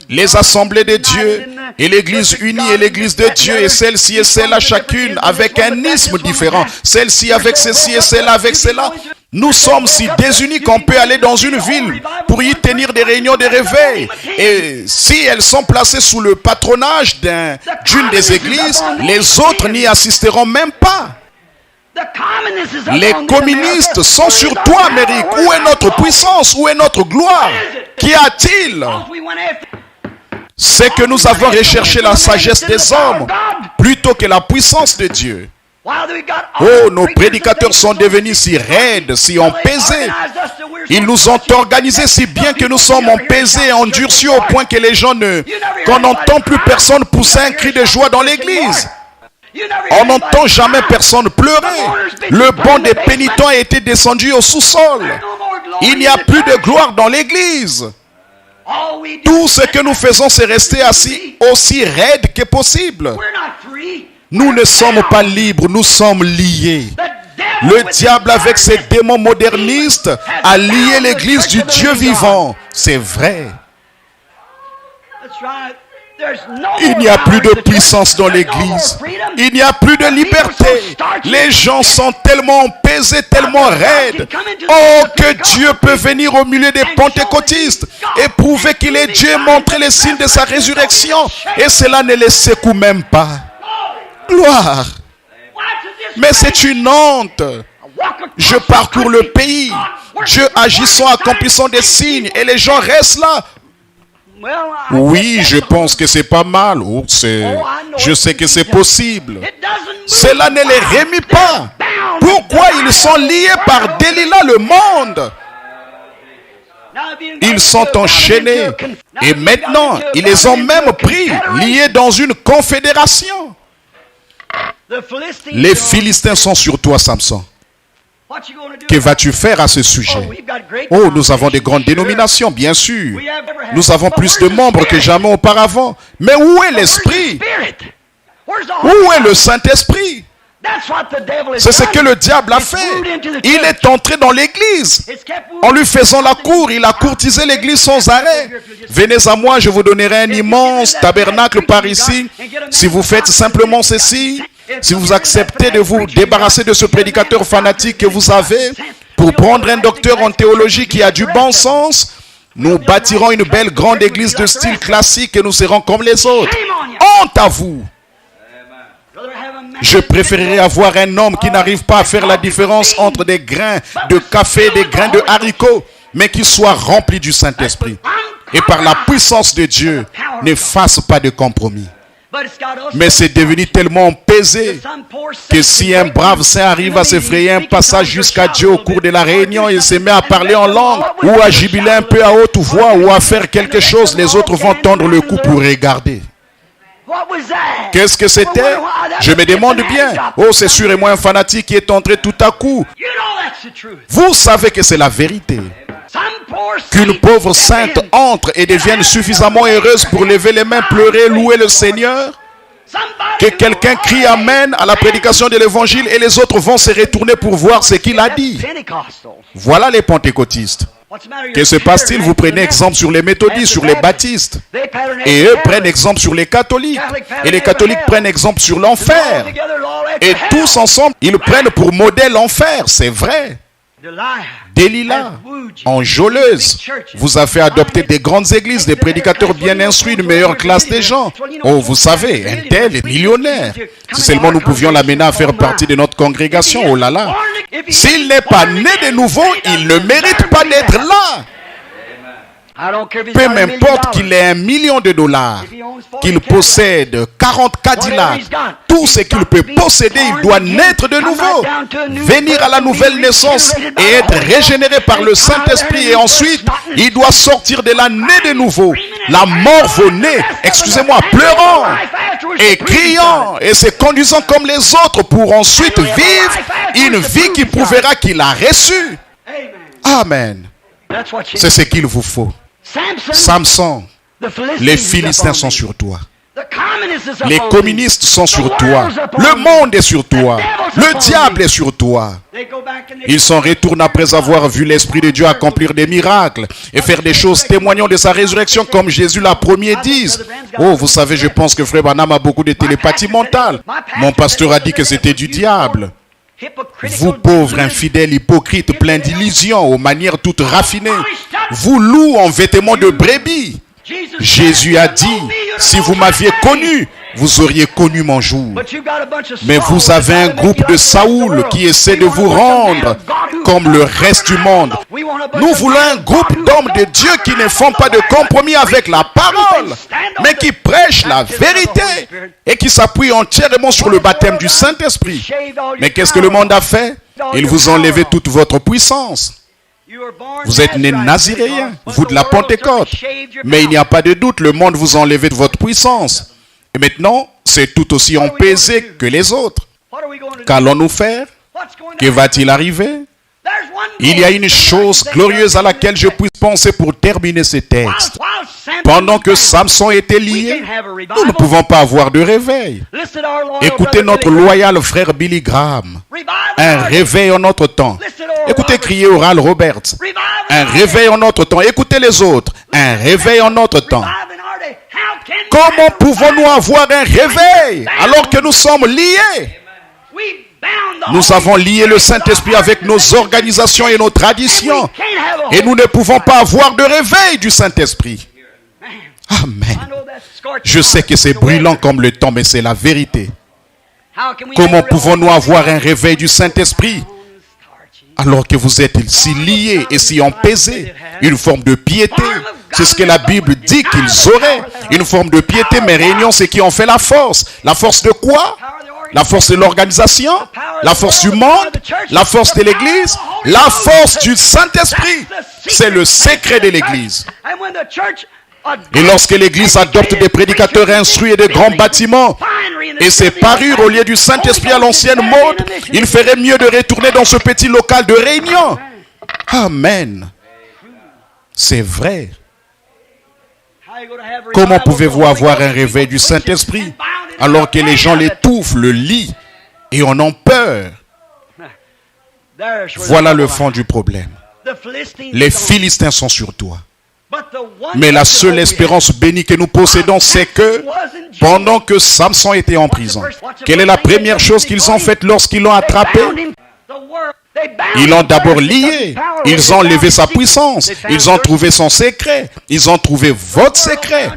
Les assemblées de Dieu et l'église unie et l'église de Dieu et celle-ci et celle-là chacune avec un isme différent. Celle-ci avec ceci et celle-là avec cela. Nous sommes si désunis qu'on peut aller dans une ville pour y tenir des réunions de réveil. Et si elles sont placées sous le patronage d'une des églises, les autres n'y assisteront même pas. Les communistes sont sur toi, Amérique. Où est notre puissance? Où est notre gloire? Qu'y a-t-il? C'est que nous avons recherché la sagesse des hommes plutôt que la puissance de Dieu. Oh, nos prédicateurs sont devenus si raides, si empesés. Ils nous ont organisés si bien que nous sommes empesés et endurcis au point que les gens qu'on n'entend plus personne pousser un cri de joie dans l'église. On n'entend jamais personne pleurer. Le banc des pénitents a été descendu au sous-sol. Il n'y a plus de gloire dans l'église. Tout ce que nous faisons, c'est rester assis aussi raide que possible. Nous ne sommes pas libres, nous sommes liés. Le diable, avec ses démons modernistes, a lié l'église du Dieu vivant. C'est vrai. Il n'y a plus de puissance dans l'église. Il n'y a plus de liberté. Les gens sont tellement empesés, tellement raides. Oh, que Dieu peut venir au milieu des pentecôtistes et prouver qu'il est Dieu et montrer les signes de sa résurrection. Et cela ne les secoue même pas. Gloire. Mais c'est une honte. Je parcours le pays, Dieu agissant, accomplissant des signes, et les gens restent là. Oui, je pense que c'est pas mal. Oh, je sais que c'est possible. Cela ne les remet pas. Pourquoi ils sont liés par Delilah, le monde? Ils sont enchaînés. Et maintenant, ils les ont même pris, liés dans une confédération. Les Philistins sont sur toi, Samson. Que vas-tu faire à ce sujet? Oh, nous avons des grandes dénominations, bien sûr. Nous avons plus de membres que jamais auparavant. Mais où est l'Esprit? Où est le Saint-Esprit? C'est ce que le diable a fait. Il est entré dans l'église. En lui faisant la cour, il a courtisé l'église sans arrêt. Venez à moi, je vous donnerai un immense tabernacle par ici. Si vous faites simplement ceci, si vous acceptez de vous débarrasser de ce prédicateur fanatique que vous avez, pour prendre un docteur en théologie qui a du bon sens, nous bâtirons une belle grande église de style classique et nous serons comme les autres. Honte à vous! Je préférerais avoir un homme qui n'arrive pas à faire la différence entre des grains de café et des grains de haricots, mais qui soit rempli du Saint-Esprit. Et par la puissance de Dieu, ne fasse pas de compromis. Mais c'est devenu tellement empesé que si un brave saint arrive à se frayer un passage jusqu'à Dieu au cours de la réunion, il se met à parler en langue, ou à jubiler un peu à haute voix, ou à faire quelque chose, les autres vont tendre le cou pour regarder. Qu'est-ce que c'était? Je me demande bien. Oh, c'est sûr et moi un fanatique qui est entré tout à coup. Vous savez que c'est la vérité. Qu'une pauvre sainte entre et devienne suffisamment heureuse pour lever les mains, pleurer, louer le Seigneur. Que quelqu'un crie Amen à la prédication de l'évangile et les autres vont se retourner pour voir ce qu'il a dit. Voilà les pentecôtistes. Que se passe-t-il? Vous prenez exemple sur les méthodistes, sur les baptistes. Et eux prennent exemple sur les catholiques. Et les catholiques prennent exemple sur l'enfer. Et tous ensemble, ils prennent pour modèle l'enfer. C'est vrai. Delilah, enjôleuse, vous a fait adopter des grandes églises, des prédicateurs bien instruits, une meilleure classe des gens. Oh, vous savez, un tel est millionnaire. Si seulement nous pouvions l'amener à faire partie de notre congrégation, oh là là. S'il n'est pas né de nouveau, il ne mérite pas d'être là. Peu m'importe qu'il ait $1 million, qu'il possède 40 Cadillacs, tout ce qu'il peut posséder, il doit naître de nouveau, venir à la nouvelle naissance et être régénéré par le Saint-Esprit. Et ensuite, il doit sortir de là né de nouveau. La mort venait, excusez-moi, pleurant et criant et se conduisant comme les autres pour ensuite vivre une vie qui prouvera qu'il a reçu. Amen. C'est ce qu'il vous faut. Samson, les Philistins sont sur toi. Les communistes sont sur toi. Le monde est sur toi. Le diable est sur toi. Ils s'en retournent après avoir vu l'Esprit de Dieu accomplir des miracles et faire des choses témoignant de sa résurrection comme Jésus l'a promis, disent. Oh, vous savez, je pense que Frère Branham a beaucoup de télépathie mentale. Mon pasteur a dit que c'était du diable. Vous pauvres infidèles hypocrites pleins d'illusions aux manières toutes raffinées, vous louez en vêtements de brebis. Jésus a dit, si vous m'aviez connu, vous auriez connu mon jour. Mais vous avez un groupe de Saoul qui essaie de vous rendre comme le reste du monde. Nous voulons un groupe d'hommes de Dieu qui ne font pas de compromis avec la parole, mais qui prêchent la vérité et qui s'appuient entièrement sur le baptême du Saint-Esprit. Mais qu'est-ce que le monde a fait? Ils vous ont enlevé toute votre puissance. Vous êtes nés naziréens, vous de la Pentecôte. Mais il n'y a pas de doute, le monde vous a enlevé de votre puissance. Et maintenant, c'est tout aussi empesé que les autres. Qu'allons-nous faire? Que va-t-il arriver? Il y a une chose glorieuse à laquelle je puisse penser pour terminer ce texte. Pendant que Samson était lié, nous ne pouvons pas avoir de réveil. Écoutez notre loyal frère Billy Graham. Un réveil en notre temps. Écoutez crier Oral Roberts. Un réveil en notre temps. Écoutez les autres. Un réveil en notre temps. Comment pouvons-nous avoir un réveil alors que nous sommes liés? Nous avons lié le Saint-Esprit avec nos organisations et nos traditions. Et nous ne pouvons pas avoir de réveil du Saint-Esprit. Amen. Je sais que c'est brûlant comme le temps, mais c'est la vérité. Comment pouvons-nous avoir un réveil du Saint-Esprit alors que vous êtes si liés et si empesés? Une forme de piété. C'est ce que la Bible dit qu'ils auraient. Une forme de piété, mais réunion, c'est qui en fait la force. La force de quoi? La force de l'organisation, la force du monde, la force de l'Église, la force du Saint-Esprit. C'est le secret de l'Église. Et lorsque l'Église adopte des prédicateurs instruits et de grands bâtiments, et ses parures au lieu du Saint-Esprit à l'ancienne mode, il ferait mieux de retourner dans ce petit local de réunion. Amen. C'est vrai. Comment pouvez-vous avoir un réveil du Saint-Esprit alors que les gens l'étouffent, le lient et en ont peur? Voilà le fond du problème. Les Philistins sont sur toi. Mais la seule espérance bénie que nous possédons, c'est que pendant que Samson était en prison, quelle est la première chose qu'ils ont faite lorsqu'ils l'ont attrapé? Ils l'ont d'abord lié. Ils ont enlevé sa puissance. Ils ont trouvé son secret. Ils ont trouvé votre secret.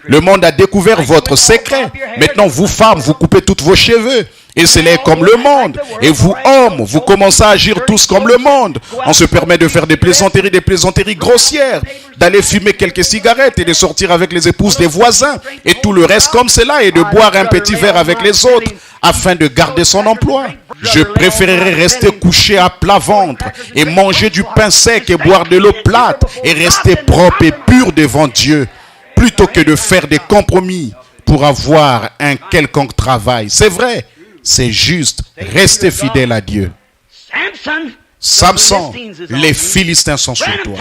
Le monde a découvert votre secret. Maintenant, vous femmes, vous coupez tous vos cheveux. Et c'est comme le monde. Et vous, hommes, vous commencez à agir tous comme le monde. On se permet de faire des plaisanteries grossières, d'aller fumer quelques cigarettes et de sortir avec les épouses des voisins. Et tout le reste comme cela, et de boire un petit verre avec les autres, afin de garder son emploi. Je préférerais rester couché à plat ventre et manger du pain sec et boire de l'eau plate et rester propre et pur devant Dieu, plutôt que de faire des compromis pour avoir un quelconque travail. C'est vrai. C'est juste, restez fidèle à Dieu. Samson, les Philistins sont sur toi.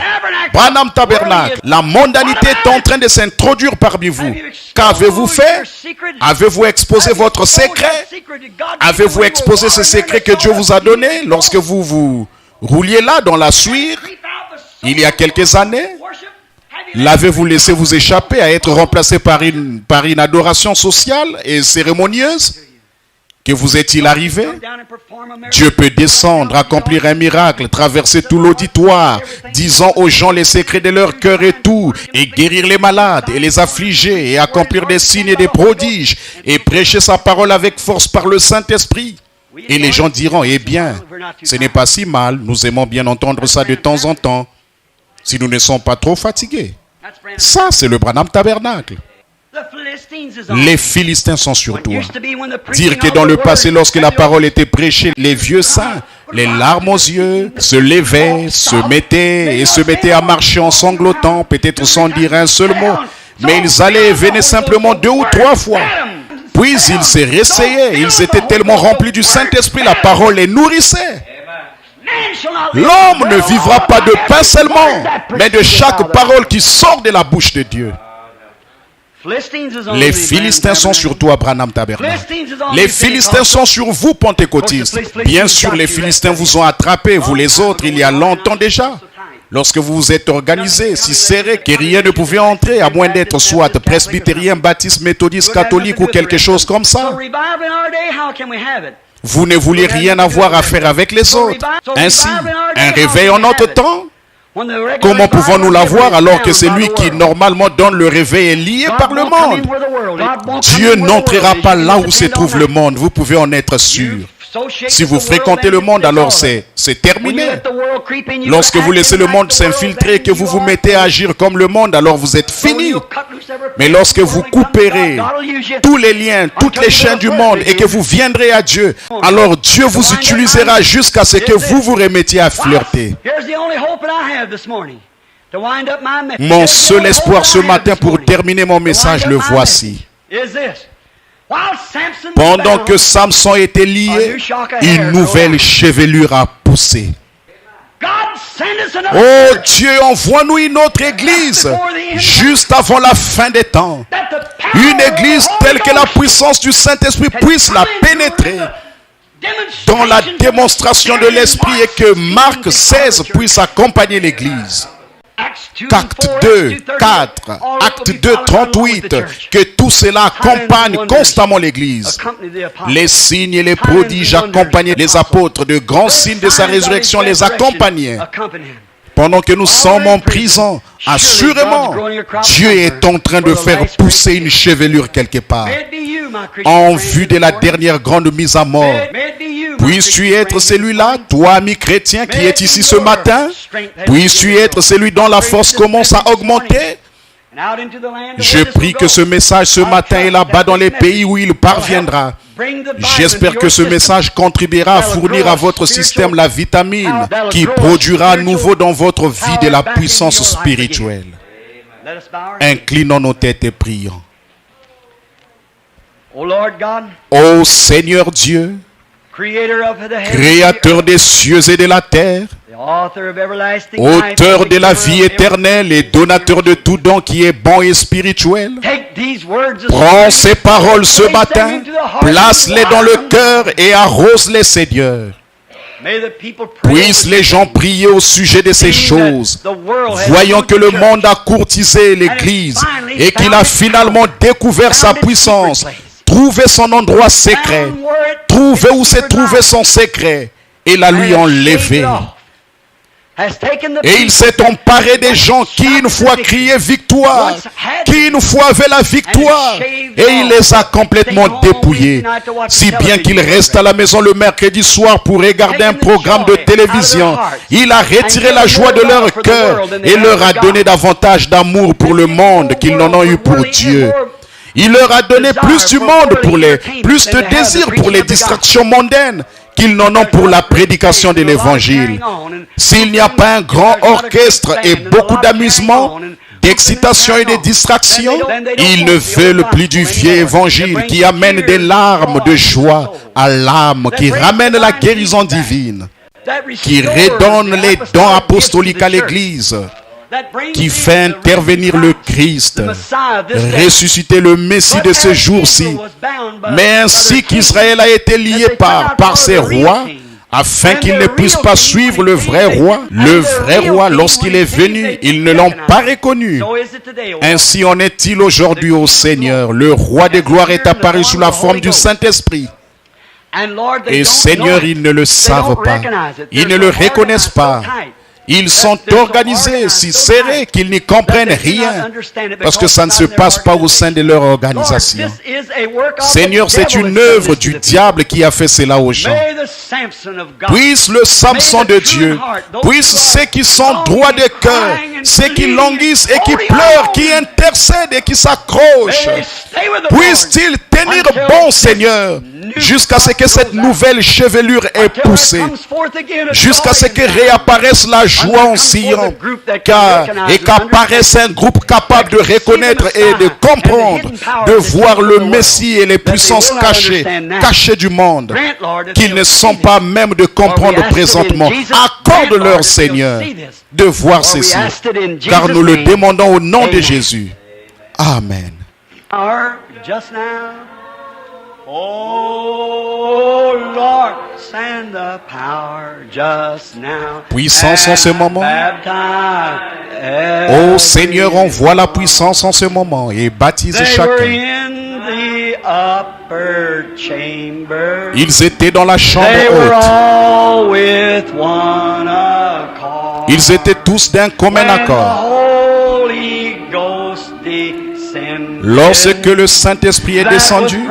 Branham Tabernacle, la mondanité est en train de s'introduire parmi vous. Qu'avez-vous fait? Avez-vous exposé votre secret? Avez-vous exposé ce secret que Dieu vous a donné lorsque vous rouliez là dans la suire il y a quelques années? L'avez-vous laissé vous échapper à être remplacé par une adoration sociale et cérémonieuse? Que vous est-il arrivé? Dieu peut descendre, accomplir un miracle, traverser tout l'auditoire, disant aux gens les secrets de leur cœur et tout, et guérir les malades et les affligés, et accomplir des signes et des prodiges, et prêcher sa parole avec force par le Saint-Esprit. Et les gens diront, eh bien, ce n'est pas si mal, nous aimons bien entendre ça de temps en temps, si nous ne sommes pas trop fatigués. Ça, c'est le Branham Tabernacle. Les Philistins sont sur toi. Dire que dans le passé, lorsque la parole était prêchée, les vieux saints, les larmes aux yeux, se levaient, se mettaient à marcher en sanglotant, peut-être sans dire un seul mot. Mais ils allaient et venaient simplement 2 ou 3 fois. Puis ils se réessayaient. Ils étaient tellement remplis du Saint-Esprit, la parole les nourrissait. L'homme ne vivra pas de pain seulement, mais de chaque parole qui sort de la bouche de Dieu. Les Philistins sont sur toi, Branham Tabernacle. Les Philistins sont sur vous, pentecôtistes. Bien sûr, les Philistins vous ont attrapé, vous les autres, il y a longtemps déjà. Lorsque vous vous êtes organisés, si serré que rien ne pouvait entrer, à moins d'être soit presbytérien, baptiste, méthodiste, catholique ou quelque chose comme ça. Vous ne voulez rien avoir à faire avec les autres. Ainsi, un réveil en notre temps. Comment pouvons-nous l'avoir alors que c'est lui qui normalement donne le réveil est lié par le monde? Dieu n'entrera pas là où se trouve le monde, vous pouvez en être sûr. Si vous fréquentez le monde, alors c'est terminé. Lorsque vous laissez le monde s'infiltrer et que vous vous mettez à agir comme le monde, alors vous êtes fini. Mais lorsque vous couperez tous les liens, toutes les chaînes du monde et que vous viendrez à Dieu, alors Dieu vous utilisera jusqu'à ce que vous vous remettiez à flirter. Mon seul espoir ce matin pour terminer mon message, le voici. Pendant que Samson était lié, une nouvelle chevelure a poussé. Oh Dieu, envoie-nous une autre église juste avant la fin des temps. Une église telle que la puissance du Saint-Esprit puisse la pénétrer dans la démonstration de l'Esprit et que Marc 16 puisse accompagner l'église. Acte 2, 4, Acte 2, 38, que tout cela accompagne constamment l'église. Les signes et les prodiges accompagnaient les apôtres, de grands signes de sa résurrection les accompagnaient. Pendant que nous sommes en prison, assurément, Dieu est en train de faire pousser une chevelure quelque part. En vue de la dernière grande mise à mort, puisses-tu être celui-là, toi ami chrétien qui est ici ce matin? Puisses-tu être celui dont la force commence à augmenter? Je prie que ce message ce matin est là-bas dans les pays où il parviendra. J'espère que ce message contribuera à fournir à votre système la vitamine qui produira à nouveau dans votre vie de la puissance spirituelle. Inclinons nos têtes et prions. Ô Seigneur Dieu, Créateur des cieux et de la terre, Auteur de la vie éternelle et donateur de tout don qui est bon et spirituel, prends ces paroles ce matin, place-les dans le cœur et arrose-les, Seigneur. Puissent les gens prier au sujet de ces choses, voyant que le monde a courtisé l'Église et qu'il a finalement découvert sa puissance, trouvé son endroit secret, trouvé où s'est trouvé son secret et l'a lui enlevé. Et il s'est emparé des gens qui une fois criaient victoire, qui une fois avaient la victoire, et il les a complètement dépouillés, si bien qu'ils restent à la maison le mercredi soir pour regarder un programme de télévision. Il a retiré la joie de leur cœur et leur a donné davantage d'amour pour le monde qu'ils n'en ont eu pour Dieu. Il leur a donné plus du monde plus de désir pour les distractions mondaines qu'ils n'en ont pour la prédication de l'évangile. S'il n'y a pas un grand orchestre et beaucoup d'amusement, d'excitation et de distraction, ils ne veulent plus du vieux évangile qui amène des larmes de joie à l'âme, qui ramène la guérison divine, qui redonne les dons apostoliques à l'Église, qui fait intervenir le Christ, ressusciter le Messie de ce jour-ci. Mais ainsi qu'Israël a été lié par ses rois, afin qu'ils ne puissent pas suivre le vrai roi, lorsqu'il est venu, ils ne l'ont pas reconnu. Ainsi en est-il aujourd'hui, ô Seigneur. Le roi des gloires est apparu sous la forme du Saint-Esprit. Et Seigneur, ils ne le savent pas. Ils ne le reconnaissent pas. Ils sont organisés si serrés qu'ils n'y comprennent rien, parce que ça ne se passe pas au sein de leur organisation. Seigneur, c'est une œuvre du diable qui a fait cela aux gens. Puisse le Samson de Dieu, puisse ceux qui sont droits de cœur, ceux qui languissent et qui pleurent, qui intercèdent et qui s'accrochent, puissent-ils tenir bon, Seigneur, jusqu'à ce que cette nouvelle chevelure ait poussé, jusqu'à ce que réapparaisse la joie en Sion, et qu'apparaisse un groupe capable de reconnaître et de comprendre, de voir le Messie et les puissances cachées du monde, qu'ils ne sont pas même de comprendre présentement. Accorde-leur, Seigneur, de voir ceci, car nous le demandons au nom de Jésus. Amen. Oh Lord, send the power just now. Puissance en ce moment. Oh Seigneur, envoie la puissance en ce moment et baptise chacun. Ils étaient dans la chambre haute. Ils étaient tous d'un commun accord. Lorsque le Saint-Esprit est descendu,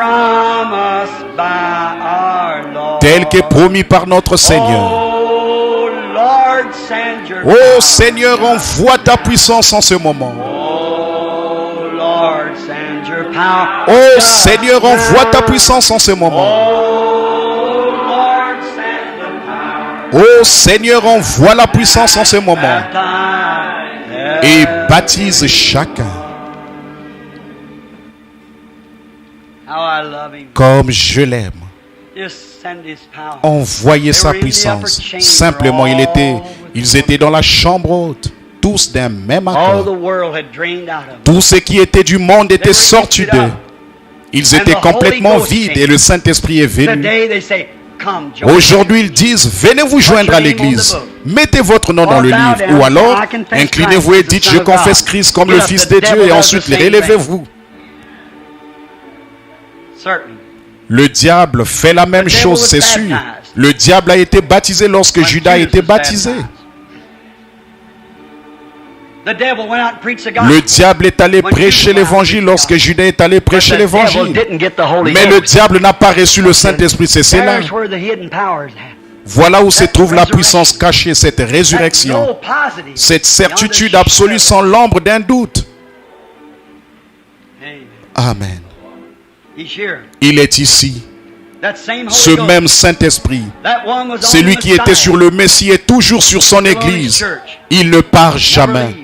tel que promis par notre Seigneur. Oh Seigneur, envoie ta puissance en ce moment. Oh Seigneur, envoie ta puissance en ce moment. Oh Seigneur, envoie la puissance en ce moment. Et baptise chacun. Comme je l'aime. Envoyez sa puissance. Simplement, il était Ils étaient dans la chambre haute, tous d'un même All the accord. world had drained out of them. Tout ce qui était du monde était sorti d'eux. Ils étaient complètement vides et le Saint-Esprit est venu. Today they say, come, join. Aujourd'hui, ils disent, venez vous joindre à l'église. Mettez votre nom dans le livre. Ou alors, inclinez-vous et dites, je confesse Christ comme le Fils de Dieu et ensuite relevez-vous. Certainly. Le diable fait la même chose, c'est sûr. Le diable a été baptisé lorsque Judas a été baptisé. The devil went out and preached the Le gospel. diable est allé prêcher l'évangile lorsque Judas est allé prêcher But the devil l'évangile. didn't get the Holy Mais le Ghost. diable n'a pas reçu le Saint-Esprit, c'est cela. There's where the hidden power is at. Voilà où se trouve la puissance cachée, cette résurrection. No positive. Cette certitude absolue sans l'ombre d'un doute. Amen. Amen. He's here. Il est ici. That same Ce Holy Ghost. même Saint-Esprit, That one was on celui the qui était side. sur le Messie est toujours sur son église. Il ne part jamais.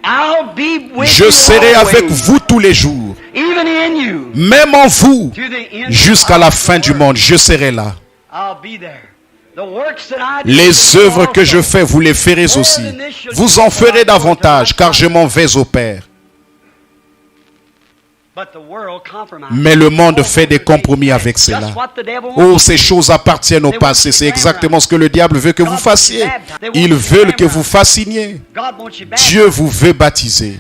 I'll be with Je you serai always, avec vous tous les jours, even in you, même en vous, to the end jusqu'à la of fin the du world. monde. Je serai là. I'll be there. The works that I do, Les you œuvres que also. je fais, vous les ferez aussi. Vous en ferez davantage, car je m'en vais au Père. But the world compromises. Mais le monde fait des compromis avec cela. Just what the devil Oh, wants. ces choses appartiennent au passé. C'est exactement ce que le diable veut que vous fassiez. Ils veulent que vous fasciniez. God wants you baptized. Dieu vous veut baptiser.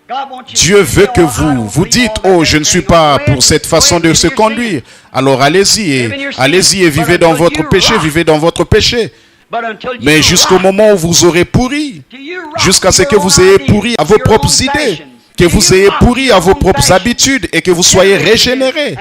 God wants you Dieu to veut say, que "Oh, I don't vous believe dites, all that oh, je ne suis they're pas saying." pour cette façon de Go se ahead, live in your conduire. sin. Alors allez-y et vivez dans votre péché, vivez dans votre péché. But until you Mais jusqu'au rot, moment où vous aurez pourri, till you rot jusqu'à ce que your vous own ayez ideas, pourri à vos your propres own idées, fashions, que till vous you ayez rot pourri your à vos own propres fashions, habitudes et que vous soyez régénérés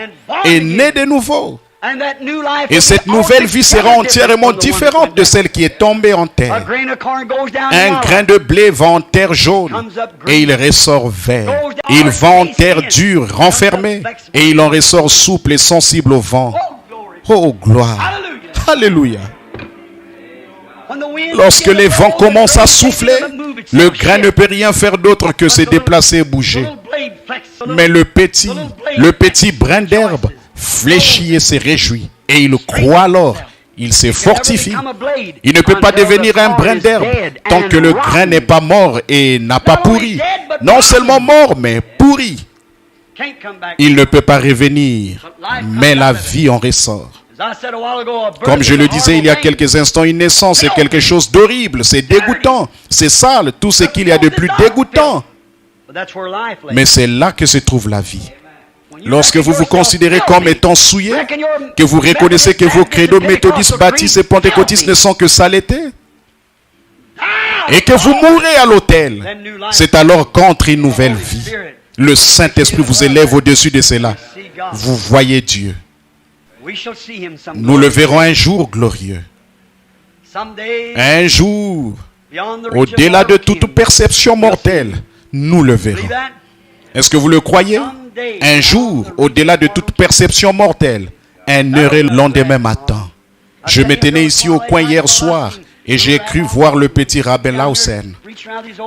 et nés de nouveau. and that new life Et will cette be nouvelle altogether vie sera different entièrement from the one that différente went de down. celle qui est tombée en A terre. grain of corn goes down Un in grain de blé va en terre jaune et il ressort vert. Il va en terre dure, renfermée, et il en ressort souple et sensible au vent. Oh, glory. Oh, gloire! Hallelujah. Alléluia! When the wind Lorsque begins les to vents blow, commencent à the grain souffler, doesn't move itself, le grain ne shift. peut rien faire d'autre que se déplacer et bouger. Little blade flex, a little- Mais le petit brin d'herbe fléchit et se réjouit. Et il croit alors, il se fortifie. Il ne peut pas devenir un brin d'herbe tant que le grain n'est pas mort et n'a pas pourri. Non seulement mort, mais pourri. Can't come back. Il ne peut pas revenir, mais la vie en ressort. As I said a while ago, a birth Comme je is le a disais il y a horrible thing. quelques instants, une naissance est quelque chose d'horrible, c'est dégoûtant, c'est sale, tout ce qu'il y a de plus dégoûtant. But that's where life lays. Mais c'est là que se trouve la vie. When you Lorsque reckon vous vous yourself considérez filthy, comme étant souillé, reckon your que vous reconnaissez que vos credos Methodist, méthodistes, baptistes et pentecôtistes ne sont que saleté, Ah! et que vous mourrez à l'autel, c'est alors qu'entre une nouvelle vie. Le Saint-Esprit vous élève au-dessus de cela. See God. Vous voyez Dieu. We shall see him Nous le verrons un jour glorieux. someday Un jour, beyond the reach of au-delà de mortal toute kin. perception mortelle, nous le verrons. Believe that? Est-ce que vous le croyez? Un jour, au-delà de toute perception mortelle, un heureux lendemain matin. Je me tenais ici au coin hier soir et j'ai cru voir le petit Rabbi Lausen.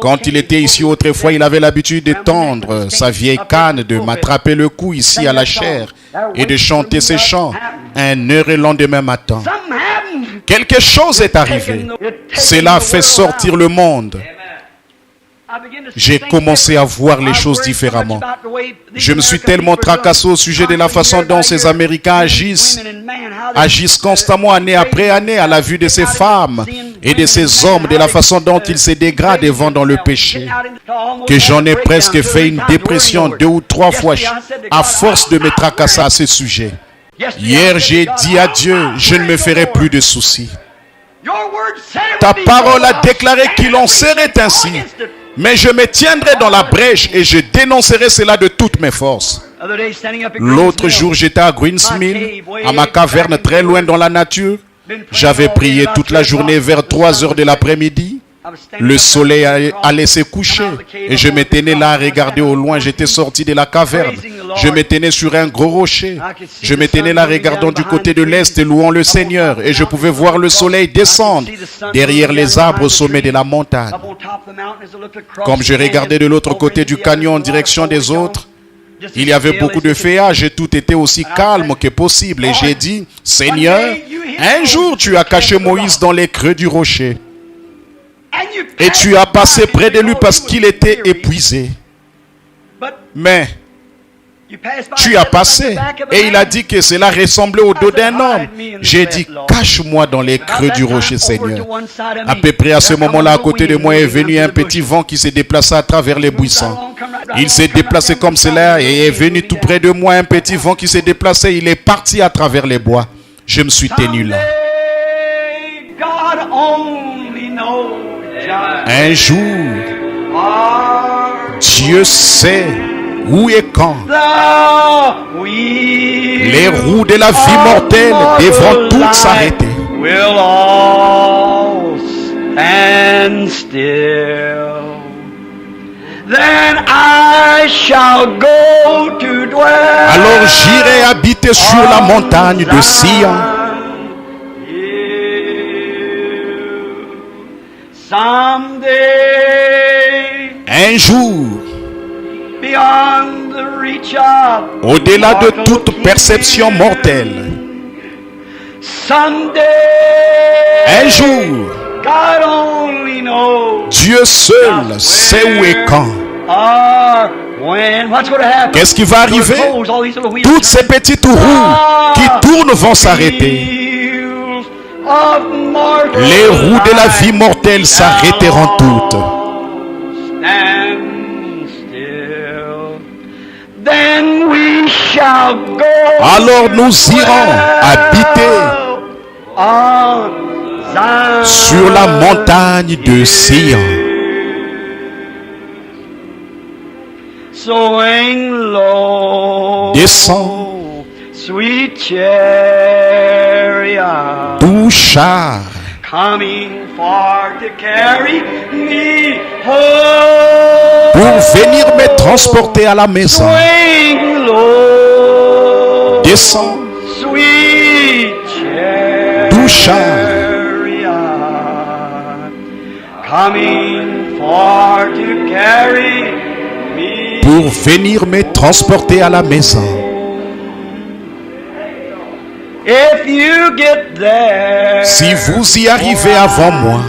Quand il était ici autrefois, il avait l'habitude de tendre sa vieille canne, de m'attraper le cou ici à la chair et de chanter ses chants. Un heureux lendemain matin. Something happened. Quelque chose est arrivé. Cela fait sortir le monde. J'ai commencé à voir les choses différemment. Je me suis tellement tracassé au sujet de la façon dont ces Américains agissent constamment année après année à la vue de ces femmes et de ces hommes, de la façon dont ils se dégradent et vont dans le péché, que j'en ai presque fait une dépression 2 ou 3 fois à force de me tracasser à ce sujet. Hier, j'ai dit à Dieu, je ne me ferai plus de soucis. Ta parole a déclaré qu'il en serait ainsi. Mais je me tiendrai dans la brèche et je dénoncerai cela de toutes mes forces. L'autre jour, j'étais à Greensmill, à ma caverne très loin dans la nature. J'avais prié toute la journée vers 3 heures de l'après-midi. Le soleil allait se coucher et je me tenais là à regarder au loin. J'étais sorti de la caverne. Je me tenais sur un gros rocher. Je me tenais là regardant du côté de l'est et louant le Seigneur. Et je pouvais voir le soleil descendre derrière les arbres au sommet de la montagne. Comme je regardais de l'autre côté du canyon en direction des autres, il y avait beaucoup de feuillage et tout était aussi calme que possible. Et j'ai dit, Seigneur, Un jour, tu as caché Moïse dans les creux du rocher. Et tu as passé près de lui parce qu'il était épuisé. Mais tu as passé. Et il a dit que cela ressemblait au dos d'un homme. J'ai dit, cache-moi dans les creux du rocher, Seigneur. À peu près à ce moment-là, à côté de moi est venu un petit vent qui s'est déplacé à travers les buissons. Il s'est déplacé comme cela et est venu tout près de moi un petit vent qui s'est déplacé. Il est parti à travers les bois. Je me suis tenu là. Un jour, Dieu sait où et quand les roues de la vie mortelle devront toutes s'arrêter. Alors j'irai habiter sur la montagne de Sion. Un jour, au-delà de toute perception mortelle, un jour, Dieu seul sait où et quand. Qu'est-ce qui va arriver? Toutes ces petites roues qui tournent vont s'arrêter. Les roues de la vie mortelle s'arrêteront toutes. Alors nous irons habiter sur la montagne de Sion. Descends, doux char, pour venir me transporter à la maison. Descends, doux char, pour venir me transporter à la maison. Si vous y arrivez avant moi,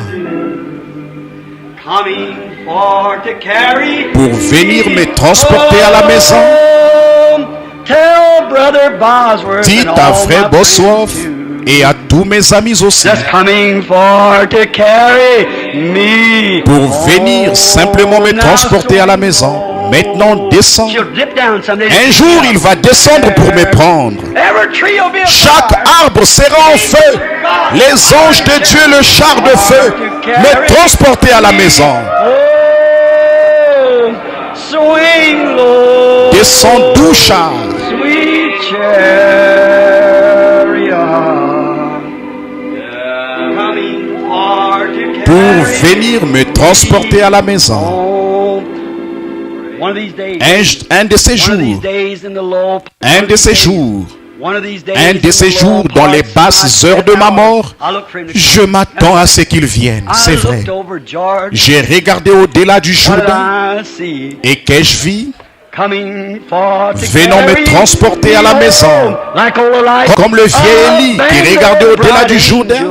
pour venir me transporter à la maison, dites à frère Bosworth et à tous mes amis aussi, pour venir simplement me transporter à la maison. Maintenant, descends. Un jour, il va descendre pour me prendre. Chaque arbre sera en feu. Les anges de Dieu, le char de feu, me transporter à la maison. Descends, doux char. Pour venir me transporter à la maison. Un de ces jours, dans les basses heures de ma mort, je m'attends à ce qu'il vienne, c'est vrai. J'ai regardé au-delà du Jourdain, et qu'ai-je vu? Venons me transporter à la maison, comme le vieil Élie qui regardait au-delà du Jourdain.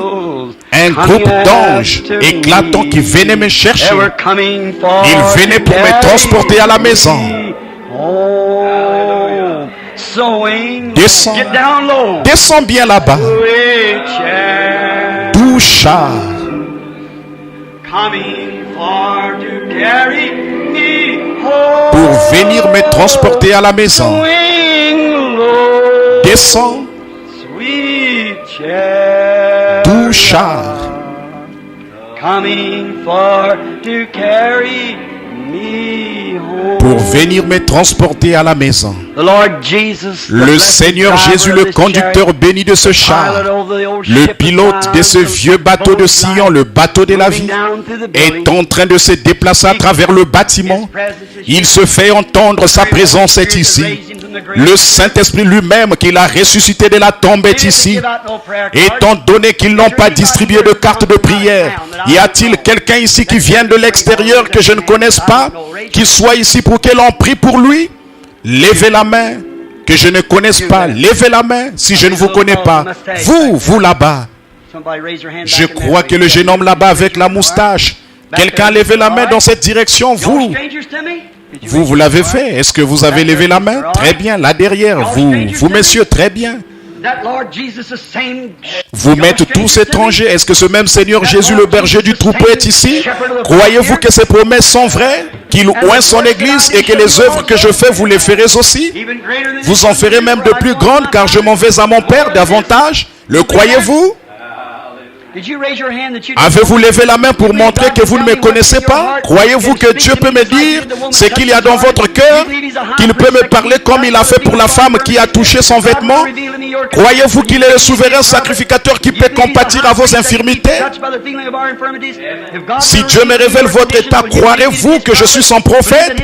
Un groupe d'anges éclatants qui venaient me chercher. Ils venaient pour me transporter à la maison. Descends, descends bien là-bas. Doux char, pour venir me transporter à la maison. Descends, doux char, pour venir me transporter à la maison. Le Seigneur Jésus, le conducteur béni de ce char, le pilote de ce vieux bateau de Sion, le bateau de la vie, est en train de se déplacer à travers le bâtiment. Il se fait entendre, sa présence est ici. Le Saint-Esprit lui-même qu'il a ressuscité de la tombe est ici. Étant donné qu'ils n'ont pas distribué de cartes de prière, y a-t-il quelqu'un ici qui vient de l'extérieur que je ne connaisse pas, qui soit ici pour que l'on prie pour lui? Levez la main. que je ne connaisse pas, levez la main si je ne vous connais pas. Vous là-bas. Je crois que le jeune homme là-bas avec la moustache, quelqu'un a levé la main dans cette direction. Vous l'avez fait. Est-ce que vous avez levé la main? Très bien. Là derrière, vous messieurs, très bien. Vous m'êtes tous étrangers. Est-ce que ce même Seigneur Jésus, le berger du troupeau, est ici? Croyez-vous que ces promesses sont vraies? Qu'il oint son église et que les œuvres que je fais, vous les ferez aussi? Vous en ferez même de plus grandes, car je m'en vais à mon Père davantage. Le croyez-vous? Avez-vous levé la main pour montrer que vous ne me connaissez pas? Croyez-vous que Dieu peut me dire ce qu'il y a dans votre cœur? Qu'il peut me parler comme il a fait pour la femme qui a touché son vêtement? Croyez-vous qu'il est le souverain sacrificateur qui peut compatir à vos infirmités? Si Dieu me révèle votre état, croirez-vous que je suis son prophète?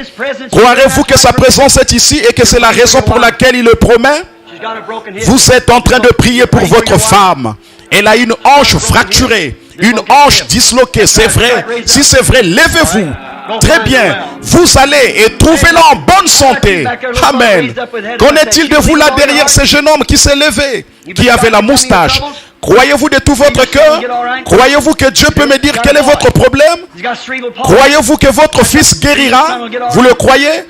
Croirez-vous que sa présence est ici et que c'est la raison pour laquelle il le promet? Vous êtes en train de prier pour votre femme. Elle a une hanche fracturée, une hanche disloquée, c'est vrai. Si c'est vrai, levez-vous. Très bien. Vous allez et trouvez-la en bonne santé. Amen. Qu'en est-il de vous là derrière ce jeune homme qui s'est levé, qui avait la moustache? Croyez-vous de tout votre cœur? Croyez-vous que Dieu peut me dire quel est votre problème? Croyez-vous que votre fils guérira? Vous le croyez?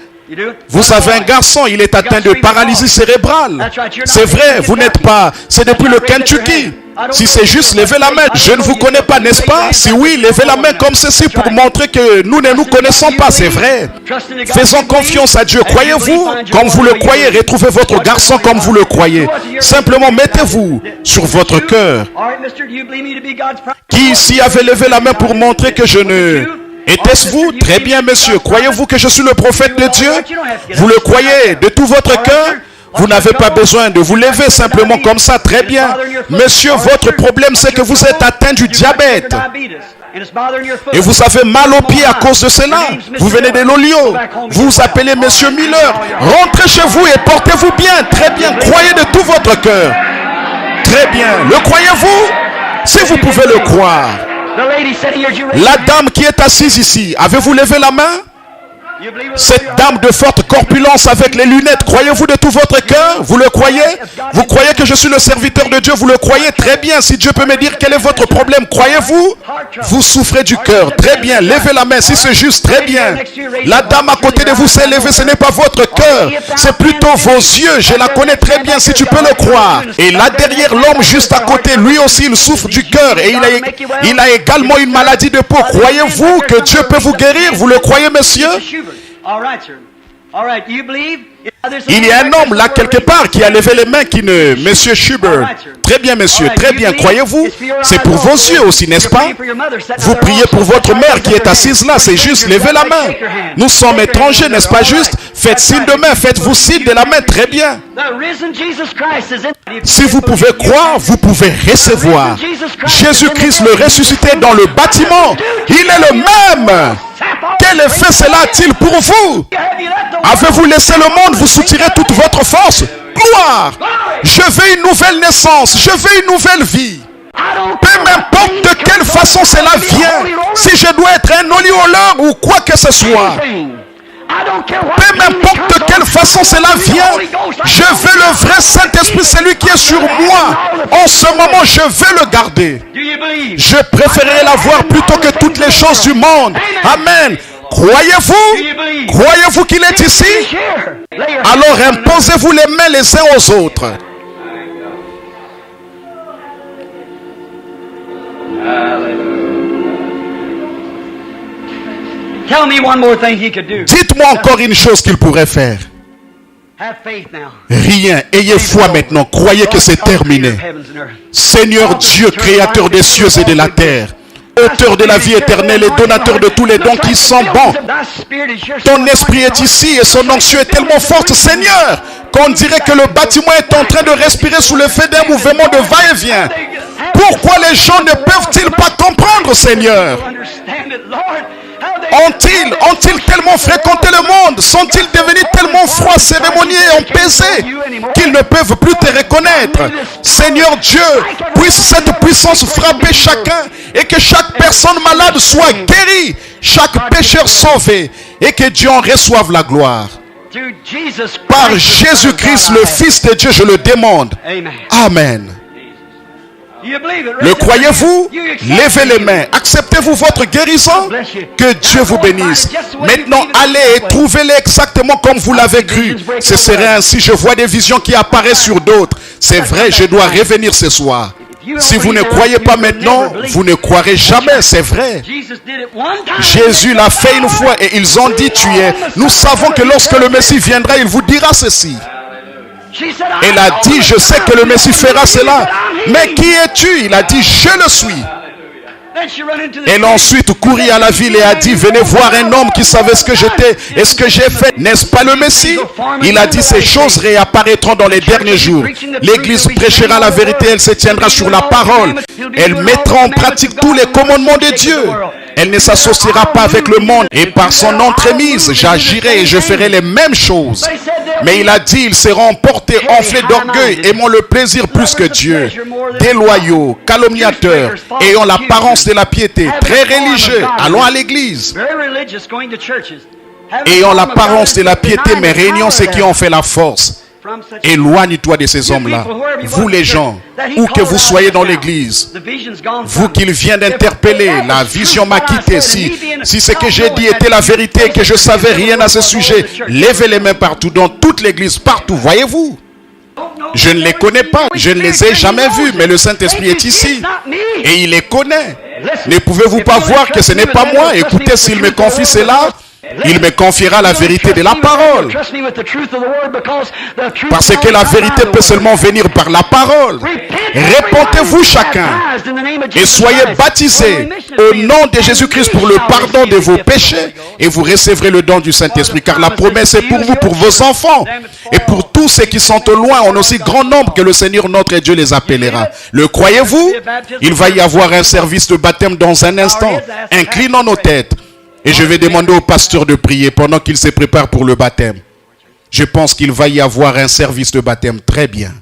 Vous avez un garçon, il est atteint de paralysie cérébrale. C'est vrai, vous n'êtes pas... C'est depuis le Kentucky. Si c'est juste, levez la main. Je ne vous connais pas, n'est-ce pas? Si oui, levez la main comme ceci pour montrer que nous ne nous connaissons pas, c'est vrai. Faisons confiance à Dieu. Croyez-vous comme vous le croyez. Retrouvez votre garçon comme vous le croyez. Simplement, mettez-vous sur votre cœur. Qui ici avait levé la main pour montrer que je ne... Était-ce vous? Très bien, monsieur. Croyez-vous que je suis le prophète de Dieu? Vous le croyez de tout votre cœur? Vous n'avez pas besoin de vous lever simplement comme ça. Très bien. Monsieur, votre problème, c'est que vous êtes atteint du diabète. Et vous avez mal aux pieds à cause de cela. Vous venez de l'Olio. Vous vous appelez monsieur Miller. Rentrez chez vous et portez-vous bien. Très bien. Croyez de tout votre cœur. Très bien. Le croyez-vous? Si vous pouvez le croire. La dame qui est assise ici, avez-vous levé la main? Cette dame de forte corpulence avec les lunettes, croyez-vous de tout votre cœur? Vous le croyez? Vous croyez que je suis le serviteur de Dieu? Vous le croyez? Très bien. Si Dieu peut me dire quel est votre problème, croyez-vous? Vous souffrez du cœur. Très bien. Levez la main si c'est juste. Très bien. La dame à côté de vous s'est levée. Ce n'est pas votre cœur. C'est plutôt vos yeux. Je la connais très bien si tu peux le croire. Et là derrière, l'homme juste à côté, lui aussi, il souffre du cœur. Et il a également une maladie de peau. Croyez-vous que Dieu peut vous guérir? Vous le croyez, monsieur? Il y a un homme là quelque part qui a levé les mains qui ne... Monsieur Schubert. Très bien, monsieur. Très bien. Croyez-vous? C'est pour vos yeux aussi, n'est-ce pas? Vous priez pour votre mère qui est assise là. C'est juste. Levez la main. Nous sommes étrangers, n'est-ce pas juste? Faites signe de main. Faites-vous signe de la main. Très bien. Si vous pouvez croire, vous pouvez recevoir. Jésus-Christ le ressuscité dans le bâtiment. Il est le même. Quel effet cela a-t-il pour vous? Avez-vous laissé le monde vous soutirer toute votre force? Gloire! Je veux une nouvelle naissance. Je veux une nouvelle vie. Peu m'importe de quelle façon cela vient. Si je dois être un auréoleur ou quoi que ce soit. Peu m'importe de quelle façon cela vient. Je veux le vrai Saint-Esprit, celui qui est sur moi. En ce moment, je veux le garder. Je préférerais l'avoir plutôt que toutes les choses du monde. Amen. Croyez-vous? Croyez-vous qu'il est ici? Alors imposez-vous les mains les uns aux autres. Dites-moi encore une chose qu'il pourrait faire. Rien. Ayez foi maintenant. Croyez que c'est terminé. Seigneur Dieu, créateur des cieux et de la terre, auteur de la vie éternelle et donateur de tous les dons qui sont bons. Ton esprit est ici et son onction est tellement forte, Seigneur, qu'on dirait que le bâtiment est en train de respirer sous l'effet d'un mouvement de va-et-vient. Pourquoi les gens ne peuvent-ils pas comprendre, Seigneur? Ont-ils tellement fréquenté le monde? Sont-ils devenus tellement froids, cérémonieux et empesés qu'ils ne peuvent plus te reconnaître? Seigneur Dieu, puisse cette puissance frapper chacun et que chaque personne malade soit guérie, chaque pécheur sauvé et que Dieu en reçoive la gloire. Through Jesus Par Christ, the Son of Jésus-Christ, God, le I ask. Fils de Dieu, je le demande. Amen. Amen. You believe it? Le Raise up croyez-vous? your hand. You accept Levez les it. mains. Acceptez-vous votre guérison? Que Dieu vous bénisse. Maintenant, allez et trouvez-les exactement comme vous l'avez cru. Ce serait ainsi. Je vois des visions qui apparaissent sur d'autres. C'est vrai, je dois revenir ce soir. Si vous ne croyez pas maintenant, vous ne croirez jamais. C'est vrai. Jesus did it one time. Jésus l'a fait une fois et ils ont dit tu es. Nous savons que lorsque le Messie viendra, il vous dira ceci. She said, Elle a dit, je sais que le Messie fera cela. Mais qui es-tu? Il a dit, je le suis. Then she run into the Elle ensuite courut à la ville et a dit, venez voir un homme qui savait ce que j'étais et ce que j'ai fait. N'est-ce pas le Messie? Il a dit, ces choses réapparaîtront dans les derniers jours. L'Église prêchera la vérité, elle se tiendra sur la parole. Elle mettra en pratique tous les commandements de Dieu. Elle ne s'associera pas avec le monde et par son entremise, j'agirai et je ferai les mêmes choses. Mais il a dit, ils seront emportés, enflés d'orgueil, aimant le plaisir plus que Dieu, déloyaux, calomniateurs, ayant l'apparence de la piété, très religieux, allons à l'église, very religious, going to churches. ayant l'apparence de la piété, mais régnant ceux qui ont fait la force. Éloigne-toi de ces hommes-là. Vous les gens, où que vous soyez dans l'église, vous qu'il vient d'interpeller, la vision m'a quitté. Si ce que j'ai dit était la vérité et que je savais rien à ce sujet, levez les mains partout, dans toute l'église, partout, voyez-vous. Je ne les connais pas, je ne les ai jamais vus, mais le Saint-Esprit est ici et il les connaît. Ne pouvez-vous pas voir que ce n'est pas moi? Écoutez, s'il me confie cela, il me confiera la vérité de la parole. Parce que la vérité peut seulement venir par la parole. Répentez-vous chacun et soyez baptisés au nom de Jésus-Christ pour le pardon de vos péchés et vous recevrez le don du Saint-Esprit, car la promesse est pour vous, pour vos enfants et pour tous ceux qui sont au loin en aussi grand nombre que le Seigneur notre Dieu les appellera. Le croyez-vous? Il va y avoir un service de baptême dans un instant. Inclinons nos têtes. Et je vais demander au pasteur de prier pendant qu'il se prépare pour le baptême. Je pense qu'il va y avoir un service de baptême très bien.